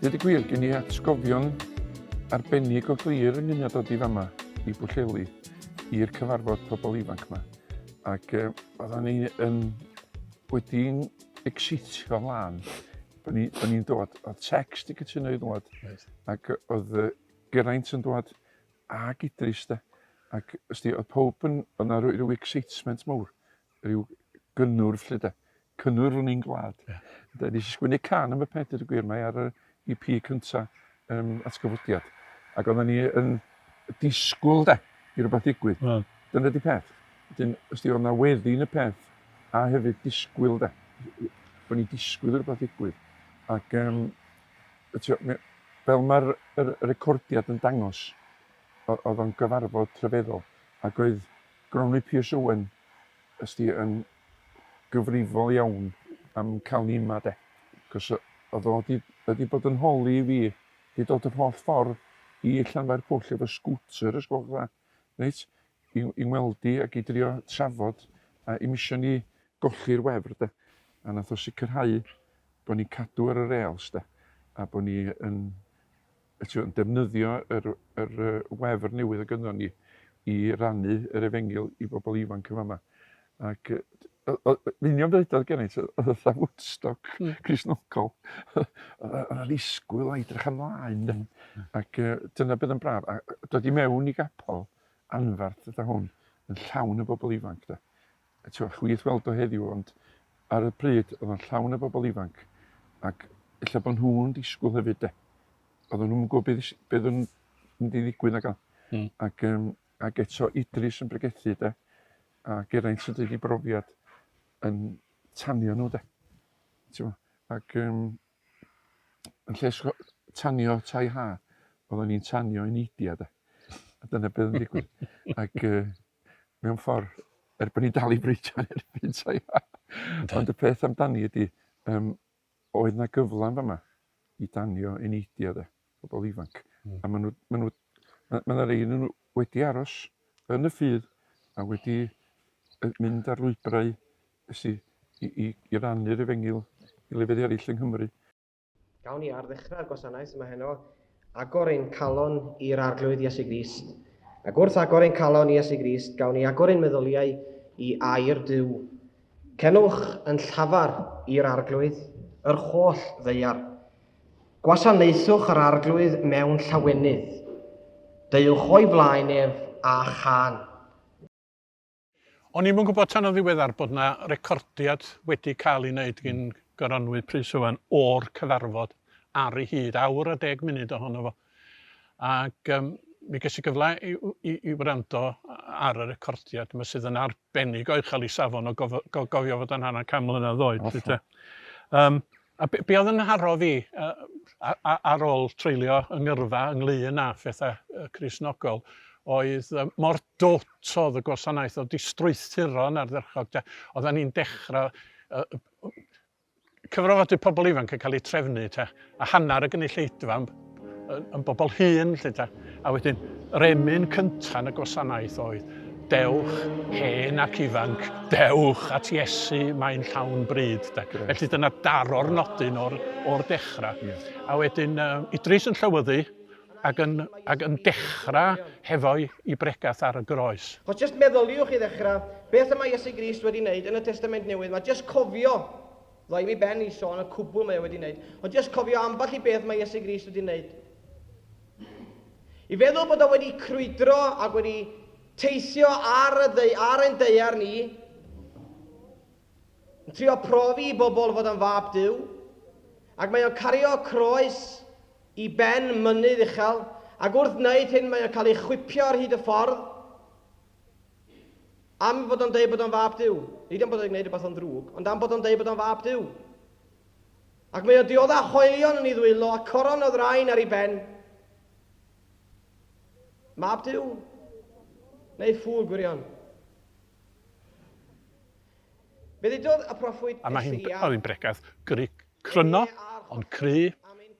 Dweud y gwir, gen i atgofion arbennig o glir yn hynny dod i fama i Bwllheli i'r cyfarfod pobl ifanc yma. Ac oedden ni wedi'n exitio lan. Bod ni'n dod, oedd text i gytuno i ddod. Ac oedd Geraint yn dod ag Idris de. Ac oedd pob yn, oedd yna rhyw excitement mawr. Rhyw gynnwrf lle de. Cynnwrf yn un glad. Da ni eisiau sgwynnu can am y peth, dweud y gwir, mae ar y EP cyntaf atgyfodiad. Ac oedden ni yn disgwyl de, i rhywbeth digwydd. Dyna di peth. Wedyn, oedd yna weddi yn y peth, a hefyd disgwyl de. Bod ni'n disgwyl i rhywbeth digwydd. Ac fel mae'r recordiad yn dangos, oedd o'n gyfarfod rhyfeddol. Ac oedd Gronwy Piers Owen yn gyfrifol iawn am cael ni yma de. Cos oedd o wedi bod yn holi i fi, wedi dod yr holl ffordd i Llanfair Pwll efo sgwtr ys gwelwch dda. Reit, i ngweld i ac i drio trafod a i misio ni golli'r wefr de. A nath o sicrhau bod ni'n cadw ar y rails de. A bod ni yn defnyddio yr wefr newydd o gynno ni i rannu yr efengil i bobl ifanc yn fama. Ac union ddeudad gennych, oedd y Woodstock Cristnogol. Oedd y ddisgwyl o edrych ymlaen. Ac dyna bydd yn braf. A dod i mewn i gapel anfarth yda hwn yn llawn y bobl ifanc. Chwith weld o heddiw, ond ar y pryd oedd yn llawn y bobl ifanc. Ac illa bod nhw'n disgwyl hefyd de. Oedden nhw'n gwybod beth yn mynd i ddigwydd ag ac eto Idris yn bregethu de. A Geraint sy'n dweud i brofiad yn tanio nhw de. Ac yn lle tanio tai ha, oedden ni'n tanio i nidia de. A dyna beth yn digwydd. Ac mewn ffordd, erbyn ni dal i brydian erbyn tai ha. Ond y peth amdani ydy, oedd na gyflan fama i danio i nidia de, bobl ifanc. A mae rei nhw wedi aros yn y ffydd a wedi mynd ar lwybrau i rannu'r efengil i lefydd eraill yng Nghymru. Gawn ni ar ddechrau'r gwasanaeth yma heno agor ein calon i'r arglwydd Iesu Grist. Ac wrth agor ein calon i Iesu Grist, gawn ni agor ein meddyliau i air Duw. Cenwch yn llafar i'r arglwydd, yr holl ddeiar. Gwasanaethwch yr arglwydd mewn llawenydd. Deuwch o'i flaen ef a chan. O'n i'm yn gwybod tan o ddiweddar bod yna recordiad wedi cael ei wneud gan gyrranwydd Prys Iwan o'r cyfarfod ar ei hyd, awr a 10 munud ohono fo. Ac mi ges i gyfle i wrando ar y recordiad yma sydd yn arbennig o'i chael ei safon o gofio fod yn hanner 100 mlynedd oed. A be oedd yn haro fi ar ôl treulio yng Ngyrfa, yng Llŷn a phethau Cristnogol, oedd mor dwt oedd y gwasanaeth o distrwythuron ardderchog. Oedden ni'n dechrau cyfrofadu pobl ifanc yn cael ei trefnu, a hanner y gynulleidfa yn bobl hŷn. A wedyn, yr emyn cyntaf yn y gwasanaeth oedd dewch, hen ac ifanc, dewch at Iesu, mae'n llawn bryd. Felly dyna daro'r nodyn o'r dechrau. A wedyn, Idris yn llywyddu, ac yn dechrau hefo'i i bregath ar y groes. Os jyst meddyliwch i ddechrau, beth yma Iesu Grist wedi wneud yn y Testament Newydd, mae jyst cofio, ddoi mi ben i sôn y cwbl mae wedi wneud, ond jyst cofio ambell i beth mae Iesu Grist wedi wneud. I feddwl bod o wedi crwydro ac wedi teithio ar ein deiar ni, yn trio profi i bobl fod yn fab Duw, ac mae o'n cario croes i ben mynydd uchel, ac wrth wneud hyn mae o'n cael ei chwipio ar hyd y ffordd am fod o'n deud bod o'n fab Duw. Nid am bod o'n gwneud rhywbeth o'n drwg, ond am bod o'n deud bod o'n fab Duw. Ac mae o'n diodda hoelion yn ei ddwylo, a coron o ddrain ar ei ben. Mab Duw, neu ffŵl gwirion. Fe ddedodd y proffwyd A mae hi'n bregath gry cryno, ond cry,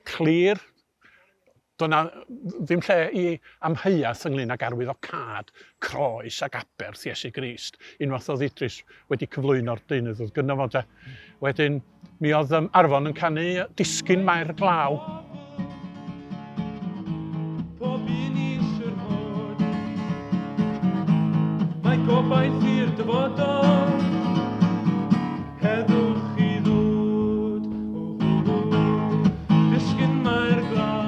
clir. Doedd na ddim lle i amheuaeth ynglyn ag arwyddocâd, croes ac aberth Iesu Grist. Unwaith oedd Idris wedi cyflwyno'r deunydd oedd gynno fo. Wedyn, mi oedd Arfon yn canu disgyn Mae'r Glaw. Pob un eisiau'r fod, mae gobaith i'r dyfodol, heddwch i ddod, disgyn Mae'r Glaw.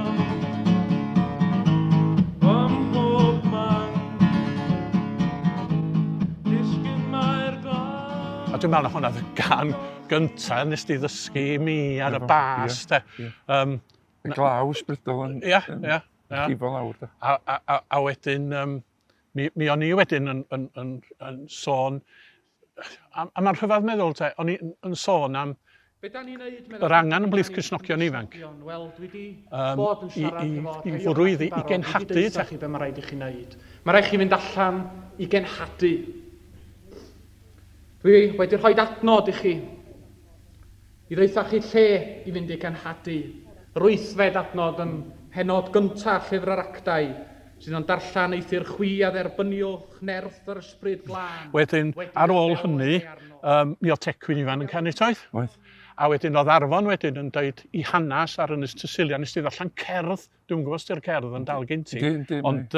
A dwi'n meddwl na hwnna y gan gyntaf nes di ddysgu mi ar y bas. Y glaw sbrydol yn llifo lawr. A wedyn, mi o'n i wedyn yn sôn, a mae'n rhyfedd meddwl, o'n i'n sôn am yr angen ymhlith Cristnogion ifanc i fwrwydd i genhadu. Be mae rhaid i chi wneud. Mae rhaid chi fynd allan i genhadu. Dwi wedi rhoi adnod i chi, i ddeitha chi lle i fynd i genhadu. Yr 8fed adnod yn Penod gyntaf llyfr yr actau, sydd yn darllen eithyr chwi a dderbyniwch nerth yr ysbryd glân. Wedyn, ar ôl hynny, mi o Tecwyn Ifan yn caniatáeth. Oedd. A wedyn oedd Arfon wedyn yn dweud i hanes ar Ynys Tysilia, nes ti ddarllen cerdd, dwi'n gwybod os ti'r cerdd yn dal gen ti, ond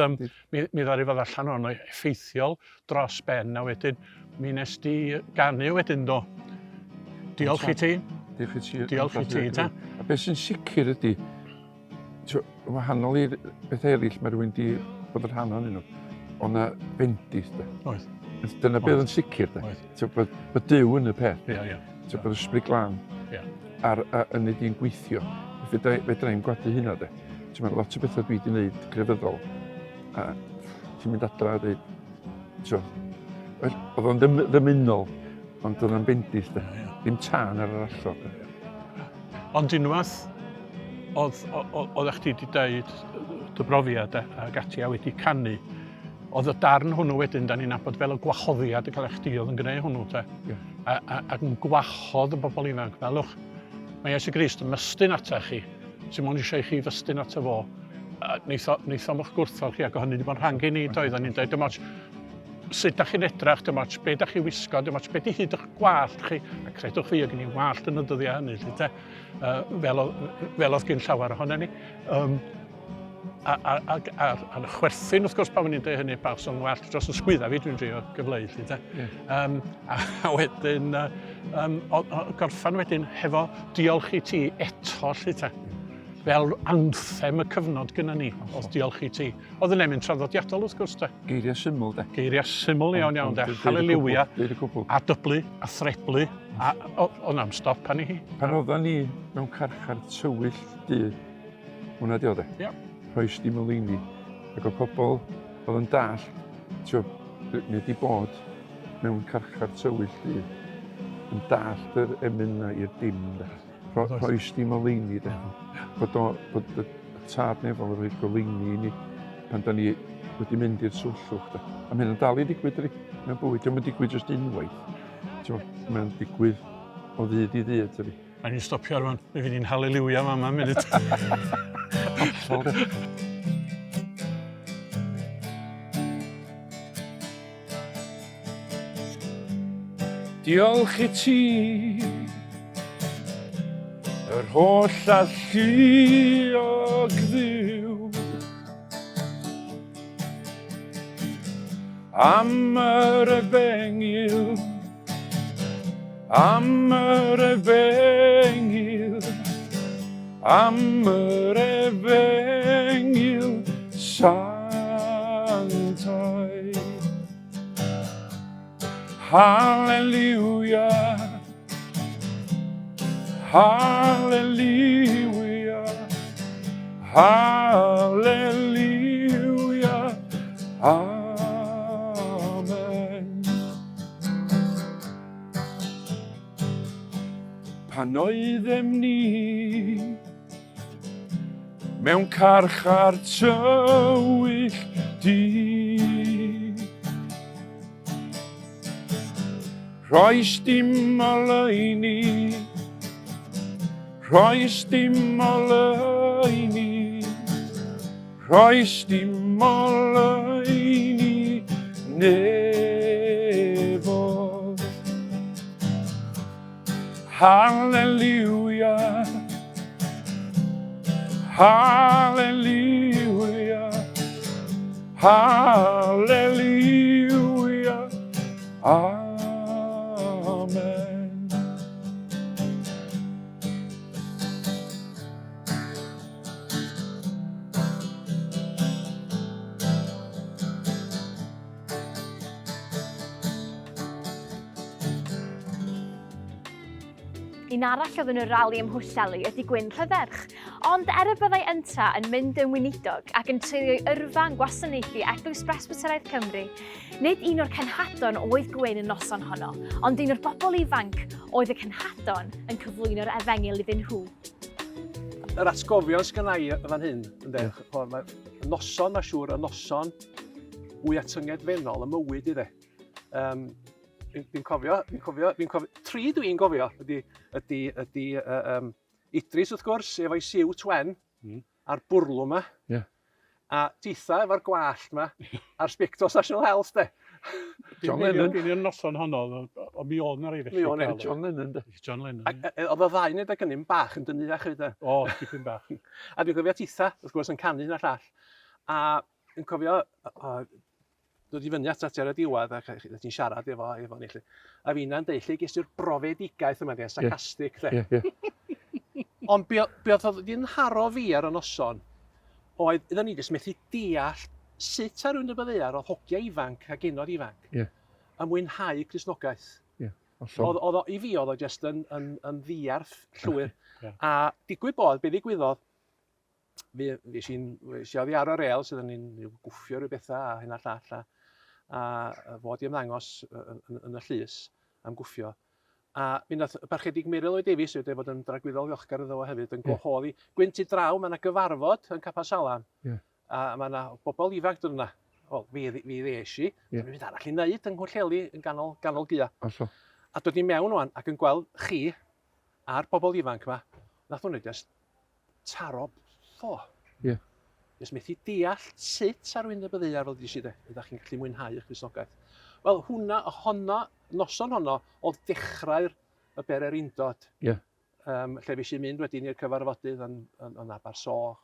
mi ddari fod allan o'n effeithiol dros ben, a wedyn mi nes di ganu wedyn do. Diolch i ti. Diolch i ti, ta. A beth sy'n sicr ydy, wahanol i'r beth eraill mae rhywun wedi bod yn rhan o'n nhw, o'na bendith, da. Oedd. Dyna beth yn sicr, da. Mae Dyw yn y peth. Bod ysbryd glân yn ei di'n gweithio. Fedra i'n gwadu hynna, de. Mae lot o bethau dwi wedi gwneud grefyddol. A ti'n mynd adra a dweud, oedd o'n ddymunol, ond oedd o'n bendith, de. Ddim tân ar yr allod. Ond unwaith, oeddech chi wedi dweud dy brofiad ag ati a wedi canu, oedd y darn hwnnw wedyn, da ni'n nabod fel y gwahoddiad y cael eich di oedd yn gwneud hwnnw, te. Ac yn gwahodd y bobl ifanc, felwch, mae Iesu Grist yn mystyn ata chi, sy'n mwyn eisiau chi fystyn ata fo. Neith o'ch gwrthod chi, ac o hynny wedi bod yn rhan gen i doedd, a ni'n dweud, dim ots sut da chi'n edrach, dim ots be da chi wisgo, dim ots be di hyd eich gwallt chi, a credwch fi, ac yn ei wallt yn y dyddiau hynny, te, fel oedd gen llawer ohono ni. A'r chwerthin, wrth gwrs, pan ni'n dweud hynny, bach sy'n well dros y sgwydda fi, dwi'n drio gyfleu, te. A wedyn, gorffan wedyn hefo diolch i ti eto, te. Fel anthem y cyfnod gyda ni, oedd diolch i ti. Oedd yn emyn traddodiadol, wrth gwrs, te. Geiriau syml, de. Geiriau syml iawn, de. Halleluia, a dyblu, a threblu, a o'n am stop pan i hi. Pan oedden ni mewn carchar tywyll du, hwnna di o, de. Rhoi dim oleuni, ac o pobl oedd yn dall, ni wedi bod mewn carchar tywyll di, yn dall yr emyn na i'r dim, rhoi dim oleuni, bod y tad nefol yn rhoi goleuni i ni pan da ni wedi mynd i'r swllwch. A mae'n dal i digwydd mewn bywyd, diolch yn digwydd jyst unwaith. Mae'n digwydd o ddydd i ddydd. A ni'n stopio rwan, mi fydd ni'n halleluia mama munud. Diolch i ti, yr holl alluog Dduw, am yr efengyl, am yr efengyl, am yr efengyl sanctau. Hallelujah, hallelujah, hallelujah, amen. Pan oeddem ni mewn carchar tywyll di, rhoes dim oleuni, rhoes dim oleuni, rhoes dim oleuni nefodd. Hallelujah, hallelujah, hallelujah, amen. Un arall oedd yn y rali ym Mhwllheli ydy Gwyn Rhydderch, ond er y byddai ynta yn mynd yn weinidog ac yn treulio yrfa yn gwasanaethu Eglwys Presbyteraidd Cymru, nid un o'r cenhadon oedd Gwyn yn noson honno, ond un o'r bobl ifanc oedd y cenhadon yn cyflwyno'r efengyl iddyn nhw. Yr atgofion sgynna i fan hyn, mae'r noson, mae'n siŵr, y noson mwy atyngedfennol y mywyd i dde. Fi'n cofio, tri dwi'n cofio, ydy Idris wrth gwrs, efo'i siw Twen, a'r bwrlw yma. Ie. A ditha efo'r gwallt yma, a'r Spectos National Health, de. John Lennon. Gen i'r noson honno, o mi oedd na rei felly. Mi oedd 'na John Lennon, de. John Lennon. Oedd y ddau wneud ag ynny'n bach yn dynnuach hefyd, de. O, dipyn bach. A dwi'n cofio titha, wrth gwrs, yn canu hyn a llall. A dwi'n cofio, dod i fyny at ar y diwedd, a ti'n siarad efo ni, lle. A fi na'n deud, lle ges i'r brofedigaeth yma, sarcastic, lle. Ond be oedd wedi'n haro fi ar y noson, oedd, iddyn ni jyst methu deall sut ar rhywun y byddaiar oedd hogia ifanc a genod ifanc a mwynhau Cristnogaeth. I fi oedd o jyst yn ddiarth llwyr. A digwydd bod, be ddigwyddodd, fi sy'n oddi ar y rêl sydd yn gwffio rhyw bethau a hynna llall a fod i ymddangos yn y llys am gwffio. A mi nath y barchedig Meryl Oed Davies wedi bod yn dragwyddol ddiolchgar iddo fo hefyd yn gwahoddi. Gwynt i draw, mae yna gyfarfod yn Capal Salam. A mae yna bobl ifanc dod yna. Wel, fi ddeis i. Dwi'n mynd arall i wneud yng Nghwllheli yn ganol gia. A dod i mewn o'n ac yn gweld chi a'r bobl ifanc yma. Nath hwnnw jyst taro ffo. Jyst methu deall sut ar wyn y byddaiar fel dis i de. Ydych chi'n gallu mwynhau eich Cristnogaeth. Wel, noson honno, oedd dechrau'r y berer undod. Lle fi eisiau mynd wedyn i'r cyfarfodydd yn Abersoch,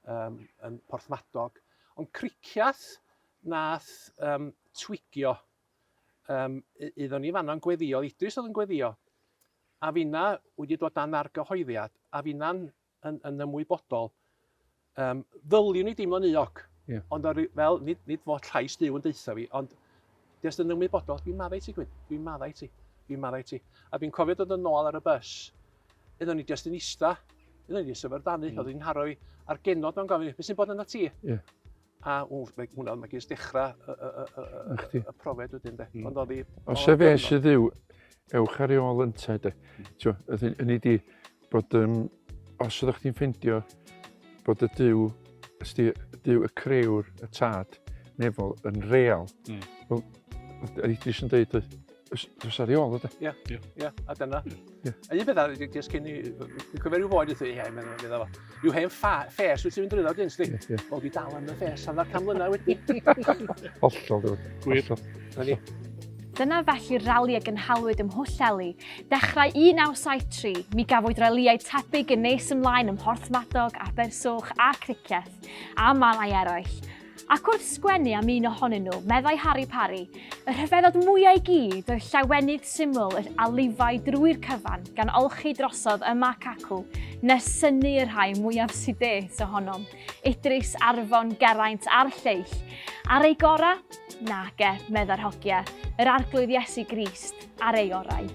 yn Porthmadog. Ond criciath nath twigio iddon ni fanna'n gweddio, Idris oedd yn gweddio. A finna wedi dod dan argyhoeddiad, a finna'n yn ymwybodol. Ddyliwn ni deimlo'n uog, ond fel nid fod llais diw yn deitha fi, ond jyst yn ymwybodol, dwi'n maddau ti, Gwyn, dwi'n maddau ti. A fi'n cofio dod yn ôl ar y bus, iddon ni jyst yn ista, iddon ni jyst yfyrdanu, oedd hi'n haro fi ar genod mewn gofyn, beth sy'n bod yna ti? A hwnna, mae gys dechrau y profiad wedyn, de. Ond oedd hi... Os e fe sydd yw, ewch ar ei ôl ynta, de. Yn ei di bod, os ydych chi'n ffeindio bod y dyw, y crewr, y tad, nefol, yn real, wel, Idris yn dweud, os ar ei ôl, ydy? Ie, a dyna. A un beth ar, jyst cyn i, dwi'n cofio rhyw fod i ddweud, meddwl fo. Rhyw hen ffes wyt ti'n mynd drwyddo dyn, sdi? Wel, fi dal yn y ffes, hanner cam mlynedd wedi. Hollol, dwi'n. Gwir. Dyna felly rali a gynhalwyd ym Mhwllheli. Dechrau 1973, mi gafwyd raliau tebyg yn nes ymlaen ym Mhorthmadog, Abersoch a Cricieth, a malau eraill. Ac wrth sgwennu am un ohonyn nhw, meddai Harry Parry, y rhyfeddod mwyaf i gyd oedd llawenydd syml a lifau drwy'r cyfan gan olchi drosodd y macacw, na synnu'r rhai mwyaf sides ohonom. Idris, Arfon, Geraint a'r lleill. Ar ei gora? Nage, meddai'r hogia. Yr arglwydd Iesu Grist ar ei orau.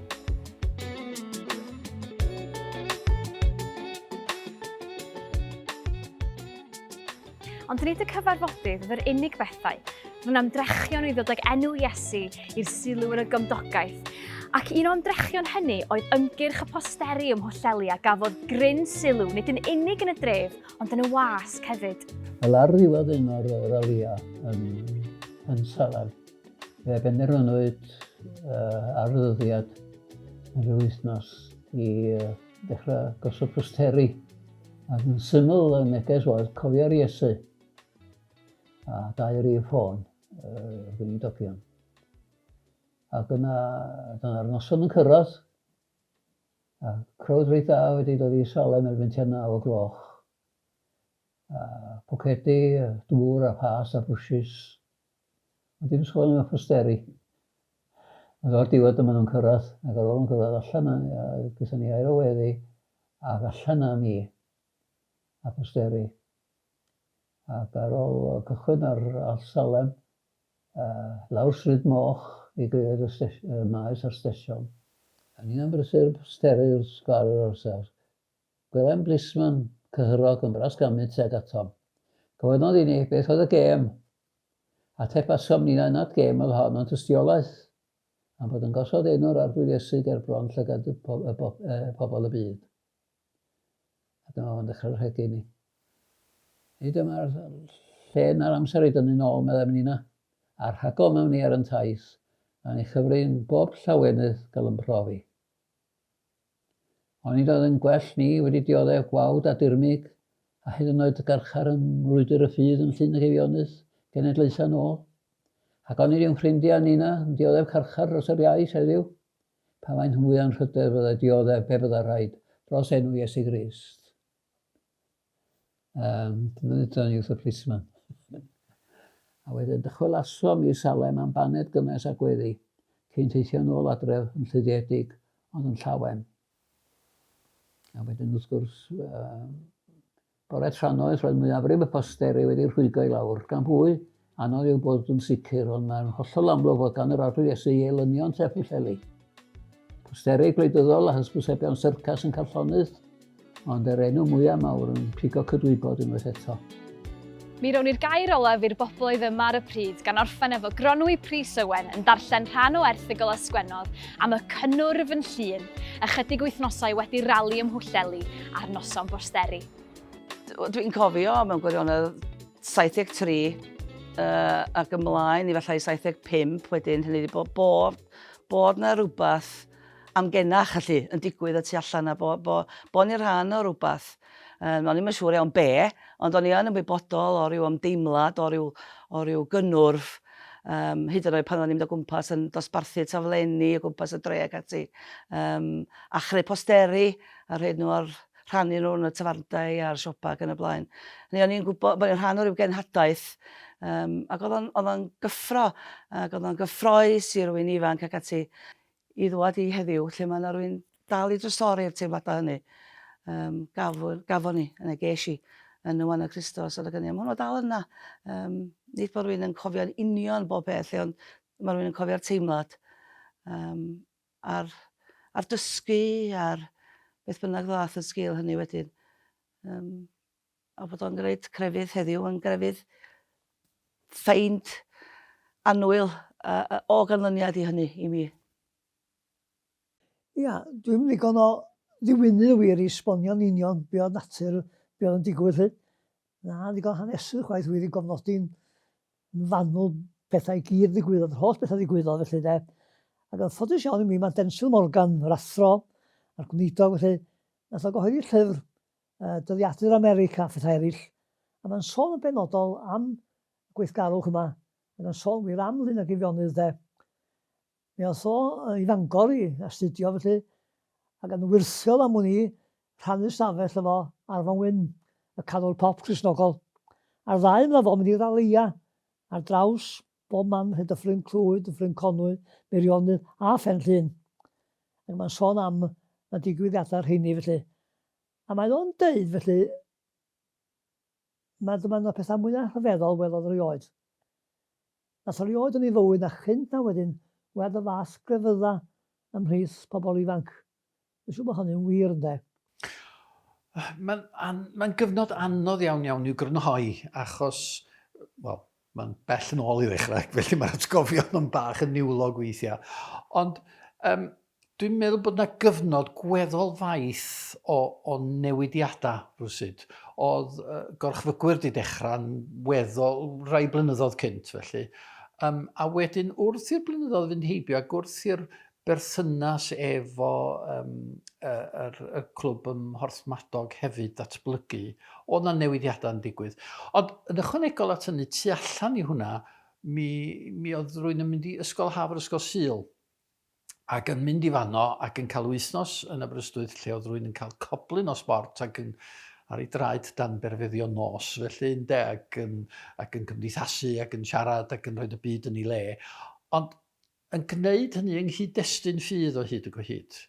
Ond nid y cyfarfodydd oedd yr unig bethau. Roedd yn ymdrechion i ddod ag enw Iesu i'r sylw yn y gymdogaeth. Ac un o ymdrechion hynny oedd ymgyrch y posteri ym Mhwllheli a gafodd gryn sylw, nid yn unig yn y dref, ond yn y wasg hefyd. Wel, ar ddiwedd un o'r ralia yn Salan, fe benderfynwyd ar y ddyddiad yn rhyw wythnos i dechrau gosod posteri. Ac yn syml y neges oedd cofio'r Iesu a dau rif ffôn gwynidogion. Ac dyna'r noson yn cyrraedd. A crowd reit dda wedi dod i Salem erbyn tua 9 o gloch. Pocedi, dŵr a pas a brwsys. Ond dim sôn am y posteri. Ac o'r diwedd dyma nhw'n cyrraedd. Ac ar ôl yn cyrraedd allan gyda ni air o weddi. Ac allan am i. A posteri. Ac ar ôl cychwyn ar Salem, lawr Stryd Moch i gyrraedd y maes ar stesion. A ni'n ymbrysur posteri wrth sgwar yr orsaf. Gwelem blisman cyhyrog yn bras gamyd teg atom. Gofynodd i ni beth oedd y gêm. A tepasom ni'n anad gêm oedd hon ond tystiolaeth. Am bod yn gosod enw'r arglwydd Iesu ger bron llygad y pobl y byd. A dyma fo'n dechrau'r rhegi ni. Hyd yma'r llen ar amser i dynnu nôl, meddai ni na. A'r rhagol mewn ni ar yn taith, a ni chyfrin bob llawenydd gael yn profi. Ond nid oedd yn gwell ni wedi dioddef gwawd a dirmig, A hyd yn oed y garchar yn rwydr y ffydd yn Llŷn ac Eifionydd, genedlaethau nôl. Ac o'n i'n ffrindiau Nina, yn dioddef carchar dros yr iaith heddiw. Pa mae'n mwy o'n rhyder fydda dioddef be bydda rhaid dros enw Iesu Grist. Dyna nid o'n wrth y plisman. A wedyn dychwelasom i Salem am baned gynnes a gweddi, cyn teithio nôl adref yn llyddiedig, ond yn llawen. A wedyn wrth gwrs, bore tranoedd roedd mwyafrif y posteri wedi rhwygo i lawr. Gan bwy, anodd yw bod yn sicr, ond mae'n hollol amlwg fod gan yr arwyr Iesu i elynion Treff Pwllheli. Posteri gwleidyddol a hysbysebion syrcas yn cael llonydd, ond yr enw mwyaf mawr yn pigo cydwybod unwaith eto. Mi rown ni'r gair olaf i'r bobl oedd yma ar y pryd gan orffen efo Gronwy Pris Owen yn darllen rhan o erthygl a sgwennodd am y cynnwrf yn Llŷn, ychydig wythnosau wedi rali ymhwlleli ar noson posteri. Dwi'n cofio mewn gwirionedd 73 ac ymlaen i fallai 75 wedyn, hynny wedi bod na rhywbeth amgenach allu yn digwydd y tu allan a bod ni'n rhan o rhywbeth. O'n i'm yn siŵr iawn be, ond o'n i yn ymwybodol o ryw ymdeimlad, o ryw gynnwrf, hyd yn oed pan o'n i'n mynd o gwmpas yn dosbarthu taflenni o gwmpas y dre ac ati. A chreu posteri a rhaid nhw rhannu nhw yn y tafarndai a'r siopa ac yn y blaen. O'n i'n gwybod bod ni'n rhan o ryw genhadaeth, ac oedd o'n gyffro, ac oedd o'n gyffroes i rywun ifanc ac ati i ddwad i heddiw, lle mae yna rywun dal i drysori'r teimladau hynny. Gafon ni, yna ges i, yn y wan o Christos, oedd y gynnu. Mae hwnnw dal yna. Nid bod rwy'n yn cofio'n union bob beth, ond mae rwy'n yn cofio'r teimlad a'r dysgu, a'r beth bynnag ddath yn sgil hynny wedyn. A bod o'n gwneud crefydd heddiw, yn grefydd ffeind anwyl o ganlyniad i hynny i mi. Ia, dwi'n ddigon o ddiwynydd wir i sbonio'n union be oedd natur, be oedd yn digwydd hyn. Na, ddigon hanesu chwaith wir i gofnodi'n fanwl pethau i gyd ddigwyddodd, yr holl bethau ddigwyddodd felly de. Ac yn ffodus iawn i mi, mae Denzil Morgan, yr athro, a'r gwneidog felly, nath o gyhoeddi llyfr Dyddiadur America, phethau eraill. A mae'n sôn yn benodol am gweithgarwch yma, ac yn sôn wir am Llŷn ac Eifionydd de. Mi oedd o i Fangor i astudio felly, ac yn wirthiol am hwn i rhannu stafell efo Arfon Wyn, y canol pop Crisnogol. A'r ddau yna fo mynd i'r alia ar draws bob man hyd y Ffrind Clwyd, y Ffrind Conwy, Meirionydd a Phen Llŷn. Ac mae'n sôn am y digwyddiadau rheini felly. A mae'n o'n deud felly, mae dyma yna pethau mwyaf rhyfeddol welodd erioed. Nath erioed yn ei fywyd a chynt na wedyn, wed y fath grefydda ymhlith pobl ifanc. Dwi'n siŵr bod hynny'n wir ynde. Mae'n gyfnod anodd iawn i'w grynhoi, achos, wel, mae'n bell yn ôl i ddechrau, felly mae'r atgofion yn bach yn niwlog weithiau. Ond dwi'n meddwl bod yna gyfnod gweddol faith o newidiadau rwysyd. Oedd gorchfygwyr di dechrau'n weddol rai blynyddoedd cynt felly. A wedyn wrth i'r blynyddoedd fynd heibio ac wrth i'r berthynas efo y clwb ymhorthmadog hefyd datblygu, oedd yna newidiadau yn digwydd. Ond yn ychwanegol at hynny, tu allan i hwnna, mi oedd rwy'n yn mynd i ysgol Haf ysgol Sul, ac yn mynd i fanno ac yn cael wythnos yn Aberystwyth lle oedd rwy'n yn cael coblyn o sport ac yn ar ei draed dan berfeddio nos felly ynde, ac yn cymdeithasu ac yn siarad ac yn rhoi y byd yn ei le. Ond yn gwneud hynny yng nghyd-destun ffydd o hyd ac o hyd.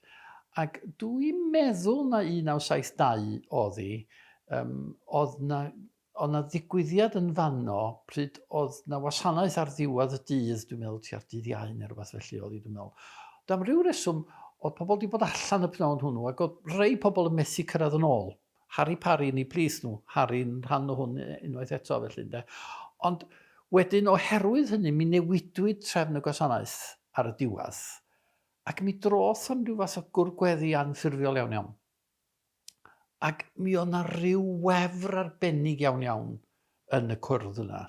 Ac dwi'n meddwl na 1972 oedd hi, oedd na ddigwyddiad yn fanno pryd oedd na wasanaeth ar ddiwedd y dydd, dwi'n meddwl tua'r dydd Iau neu rhywbeth felly oedd hi, dwi'n meddwl. Am ryw reswm, oedd pobl wedi bod allan y pnawn hwnnw ac oedd rhai pobl yn methu cyrraedd yn ôl. Harry Parry ni plith nhw, Harry'n rhan o hwn unwaith eto felly ynde. Ond wedyn oherwydd hynny, mi newidwyd trefn y gwasanaeth ar y diwedd, ac mi droth am ryw fath o gwrgweddi anffurfiol iawn. Ac mi oedd na ryw wefr arbennig iawn yn y cwrdd yna.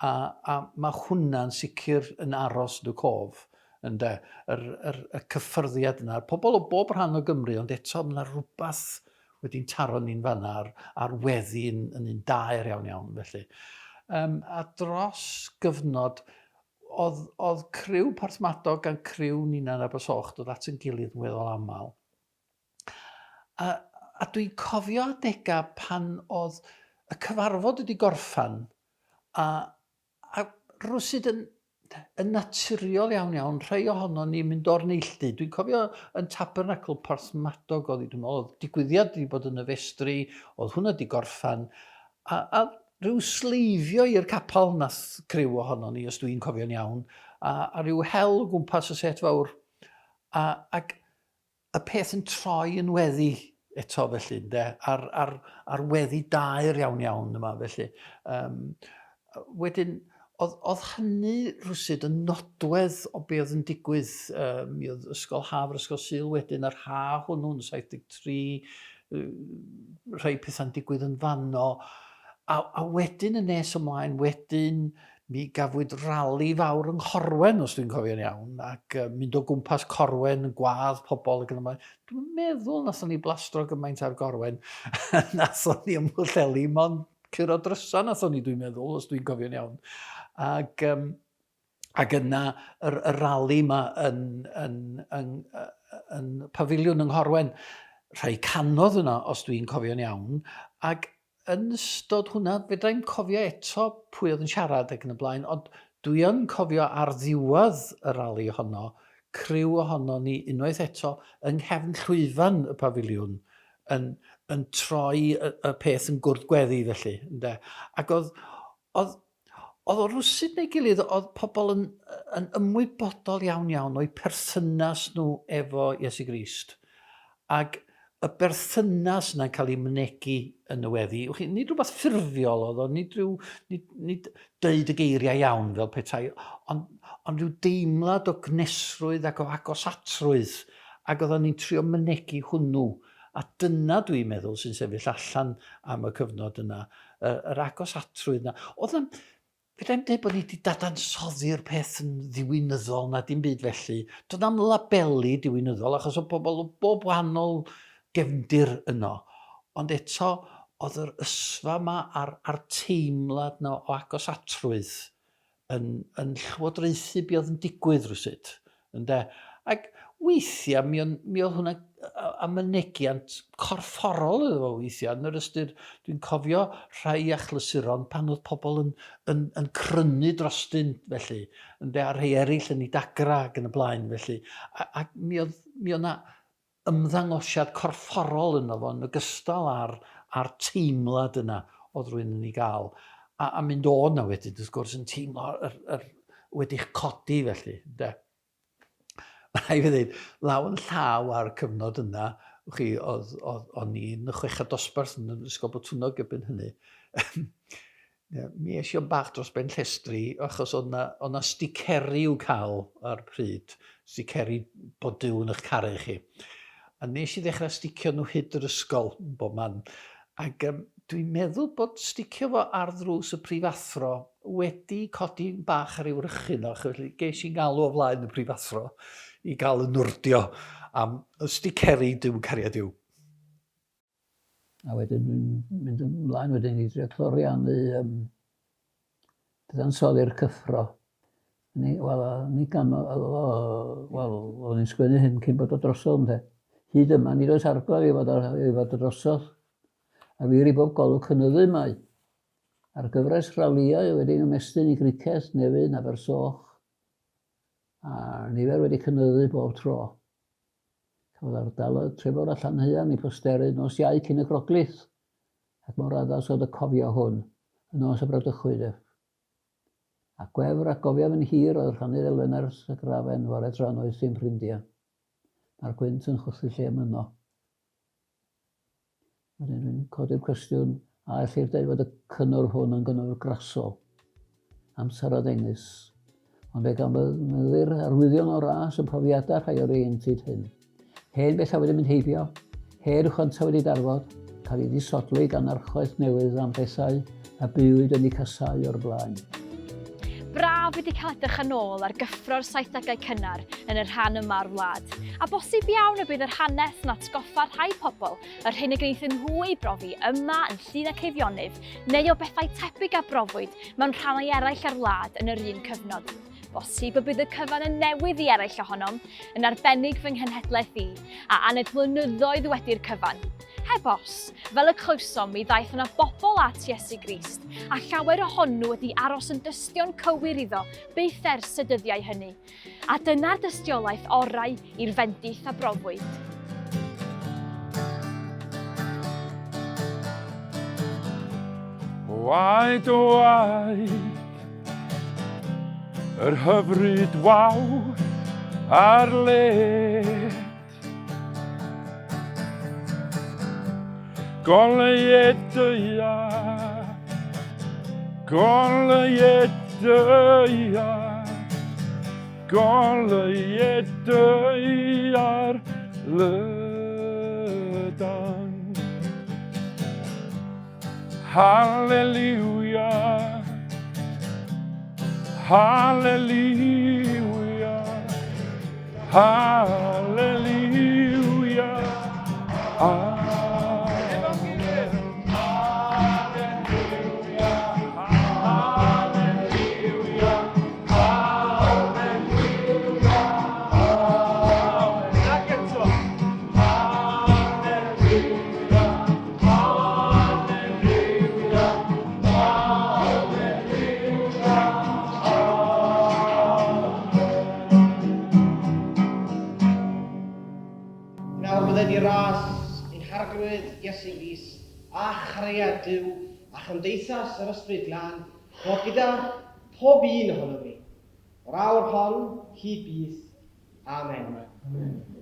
A mae hwnna'n sicr yn aros yn y cof, ynde, y cyffyrddiad yna. Pobl o bob rhan o Gymru, ond eto mae yna rhywbeth wedi'n taro ni'n fanna a'r weddi yn un daer iawn felly. A dros gyfnod, oedd criw Porthmadog gan criw Ninan Abersoch dod at yn gilydd yn weddol aml. A dwi'n cofio adega pan oedd y cyfarfod wedi gorffan a rwsyd yn naturiol iawn, rhai ohono ni'n mynd o'r neilltu. Dwi'n cofio yn Tabernacl Porthmadog dwi'n meddwl, oedd digwyddiad wedi bod yn y festri, oedd hwnna wedi gorffan, a rhyw sleifio i'r capel nath criw ohono ni, os dwi'n cofio'n iawn, a rhyw hel gwmpas y set fawr. Ac y peth yn troi yn weddi eto felly, ar weddi daer iawn yma felly. Wedyn, oedd hynny rwsyd yn nodwedd o be oedd yn digwydd. Mi oedd Ysgol Haf, Ysgol Sul wedyn, yr ha hwnnw'n 73, rhai pethau'n digwydd yn fanno. A wedyn y nes ymlaen, wedyn mi gafwyd rali fawr yng Nghorwen, os dwi'n cofio'n iawn, ac mynd o gwmpas Corwen, gwadd pobl ac yn ymlaen. Dwi'n meddwl nathon ni blastro gymaint ar Gorwen, nathon ni ymwllelu, mond curo drysa nathon ni, dwi'n meddwl, os dwi'n cofio'n iawn. Ac yna, y rali yma yn pafiliwn yng Nghorwen, rhai canodd yna, os dwi'n cofio'n iawn, ac yn ystod hwnna, fedrai'm cofio eto pwy oedd yn siarad ac yn y blaen, ond dwi yn cofio ar ddiwedd y rali honno, criw ohono ni unwaith eto yng nghefn llwyfan y pafiliwn yn troi y peth yn gwrdd-gweddi felly. Ac oedd o rwsyd neu gilydd, oedd pobl yn ymwybodol iawn o'u perthynas nhw efo Iesu Grist. Ac y berthynas yna'n cael ei mynegu yn y weddi. Nid rhywbeth ffurfiol oedd o, nid deud y geiriau iawn fel petai, ond rhyw deimlad o gnesrwydd ac o agosatrwydd. Ac oedden ni'n trio mynegu hwnnw. A dyna dwi'n meddwl sy'n sefyll allan am y cyfnod yna, yr agosatrwydd yna. Fedrai'm dweud bod ni wedi dadansoddi'r peth yn ddiwinyddol na dim byd felly. Doedd am labelu diwinyddol, achos o bobl o bob wahanol gefndir yno. Ond eto, oedd yr ysfa yma a'r teimlad yna o agosatrwydd yn llywodraethu be oedd yn digwydd rwsyd. Ac weithiau mi oedd hwnna am mynegiant corfforol iddo fo weithiau. Yn yr ystyr, dwi'n cofio rhai achlysuron pan oedd pobl yn crynu drostyn felly. A rhai eraill yn ei dagra ac yn y blaen felly. Ac mi oedd yna ymddangosiad corfforol yno fo, yn ogystal a'r teimlad yna oedd rhywun yn ei gael. A mynd o yna wedyn, wrth gwrs, yn teimlo wedi'ch codi felly. Mae'n rhaid fi ddweud, law yn llaw ar cyfnod yna, o'n i'n y chweched dosbarth yn ysgol Botwnog erbyn hynny. Mi eisiau bach dros ben llestri, achos o'na sticeri i'w cael ar pryd, sticeri bod Duw yn eich caru chi. A nes i ddechrau sticio nhw hyd yr ysgol bob man. Ac dwi'n meddwl bod sticio fo ar ddrws y prifathro wedi codi bach ar ei wrychyn o, felly ges i'n galw o flaen y prifathro i gael y nwrdio am y sticeri Duw cariad Duw. A wedyn dwi'n mynd ymlaen wedyn i drio cloriannu dadansoddi'r cyffro. O'n i'n sgwennu hyn cyn bod o drosodd ynde. Hyd yma, nid oes arglwydd i fod y drosodd. A fi i bob golwg cynyddu mai. Ar gyfres raliau wedi'n ymestyn i griced newydd Abersoch. A nifer wedi cynyddu bob tro. Cafodd ardalodd trefod allan hyan i posteri nos iau cyn y Groglith. Ac mor addas oedd y cofio hwn, yn nos y Bradychwyd. A gwefr a gofio yn hir oedd rhannu'r Eleners y grafen fore tranoedd sy'n Ffrindia. Mae'r gwynt yn chwthu lle myno. Wedyn dwi'n codi'r cwestiwn, a ellir dweud fod y cynnwr hwn yn gynnwr grasol. Amser o ddengys. Ond fe ganfyddir arwyddion o ras y profiadau rhai o'r ieuenctid hyn. Hen bella wedi mynd heibio, hen chwanta wedi darfod, cael ei ddisodlu gan archoedd newydd am bethau a bywyd yn ei casau o'r blaen. Braf! braf wedi cael edrych yn ôl ar gyffro'r 70au cynnar yn y rhan yma o'r wlad. A bosib iawn y bydd yr hanes yn atgoffa rhai pobl yr hyn y gwneithio nhw ei brofi yma yn Llŷn ac Eifionydd, neu o bethau tebyg a brofwyd mewn rhannau eraill ar wlad yn yr un cyfnod. Bosib y bydd y cyfan yn newydd i eraill ohonom, yn arbennig fy nghenhedlaeth i, a aned blynyddoedd wedi'r cyfan. Heb os, fel y clywsom mi ddaeth yna bobl at Iesu Grist, a llawer ohonyn wedi aros yn dystion cywir iddo byth ers y dyddiau hynny. A dyna'r dystiolaeth orau i'r fendith a brofwyd. Waed o waed, yr hyfryd waw ar led. Goleuedya, goleuedya, goleuedya'r lydan. Hallelujah, hallelujah, hallelujah, hallelujah. Nawr byddai di ras ein harglwydd Iesu Grist a chariad Duw a chymdeithas yr ysbryd glân bod gyda pob un ohono ni. O'r awr hon, hyd bydd. Amen. Amen.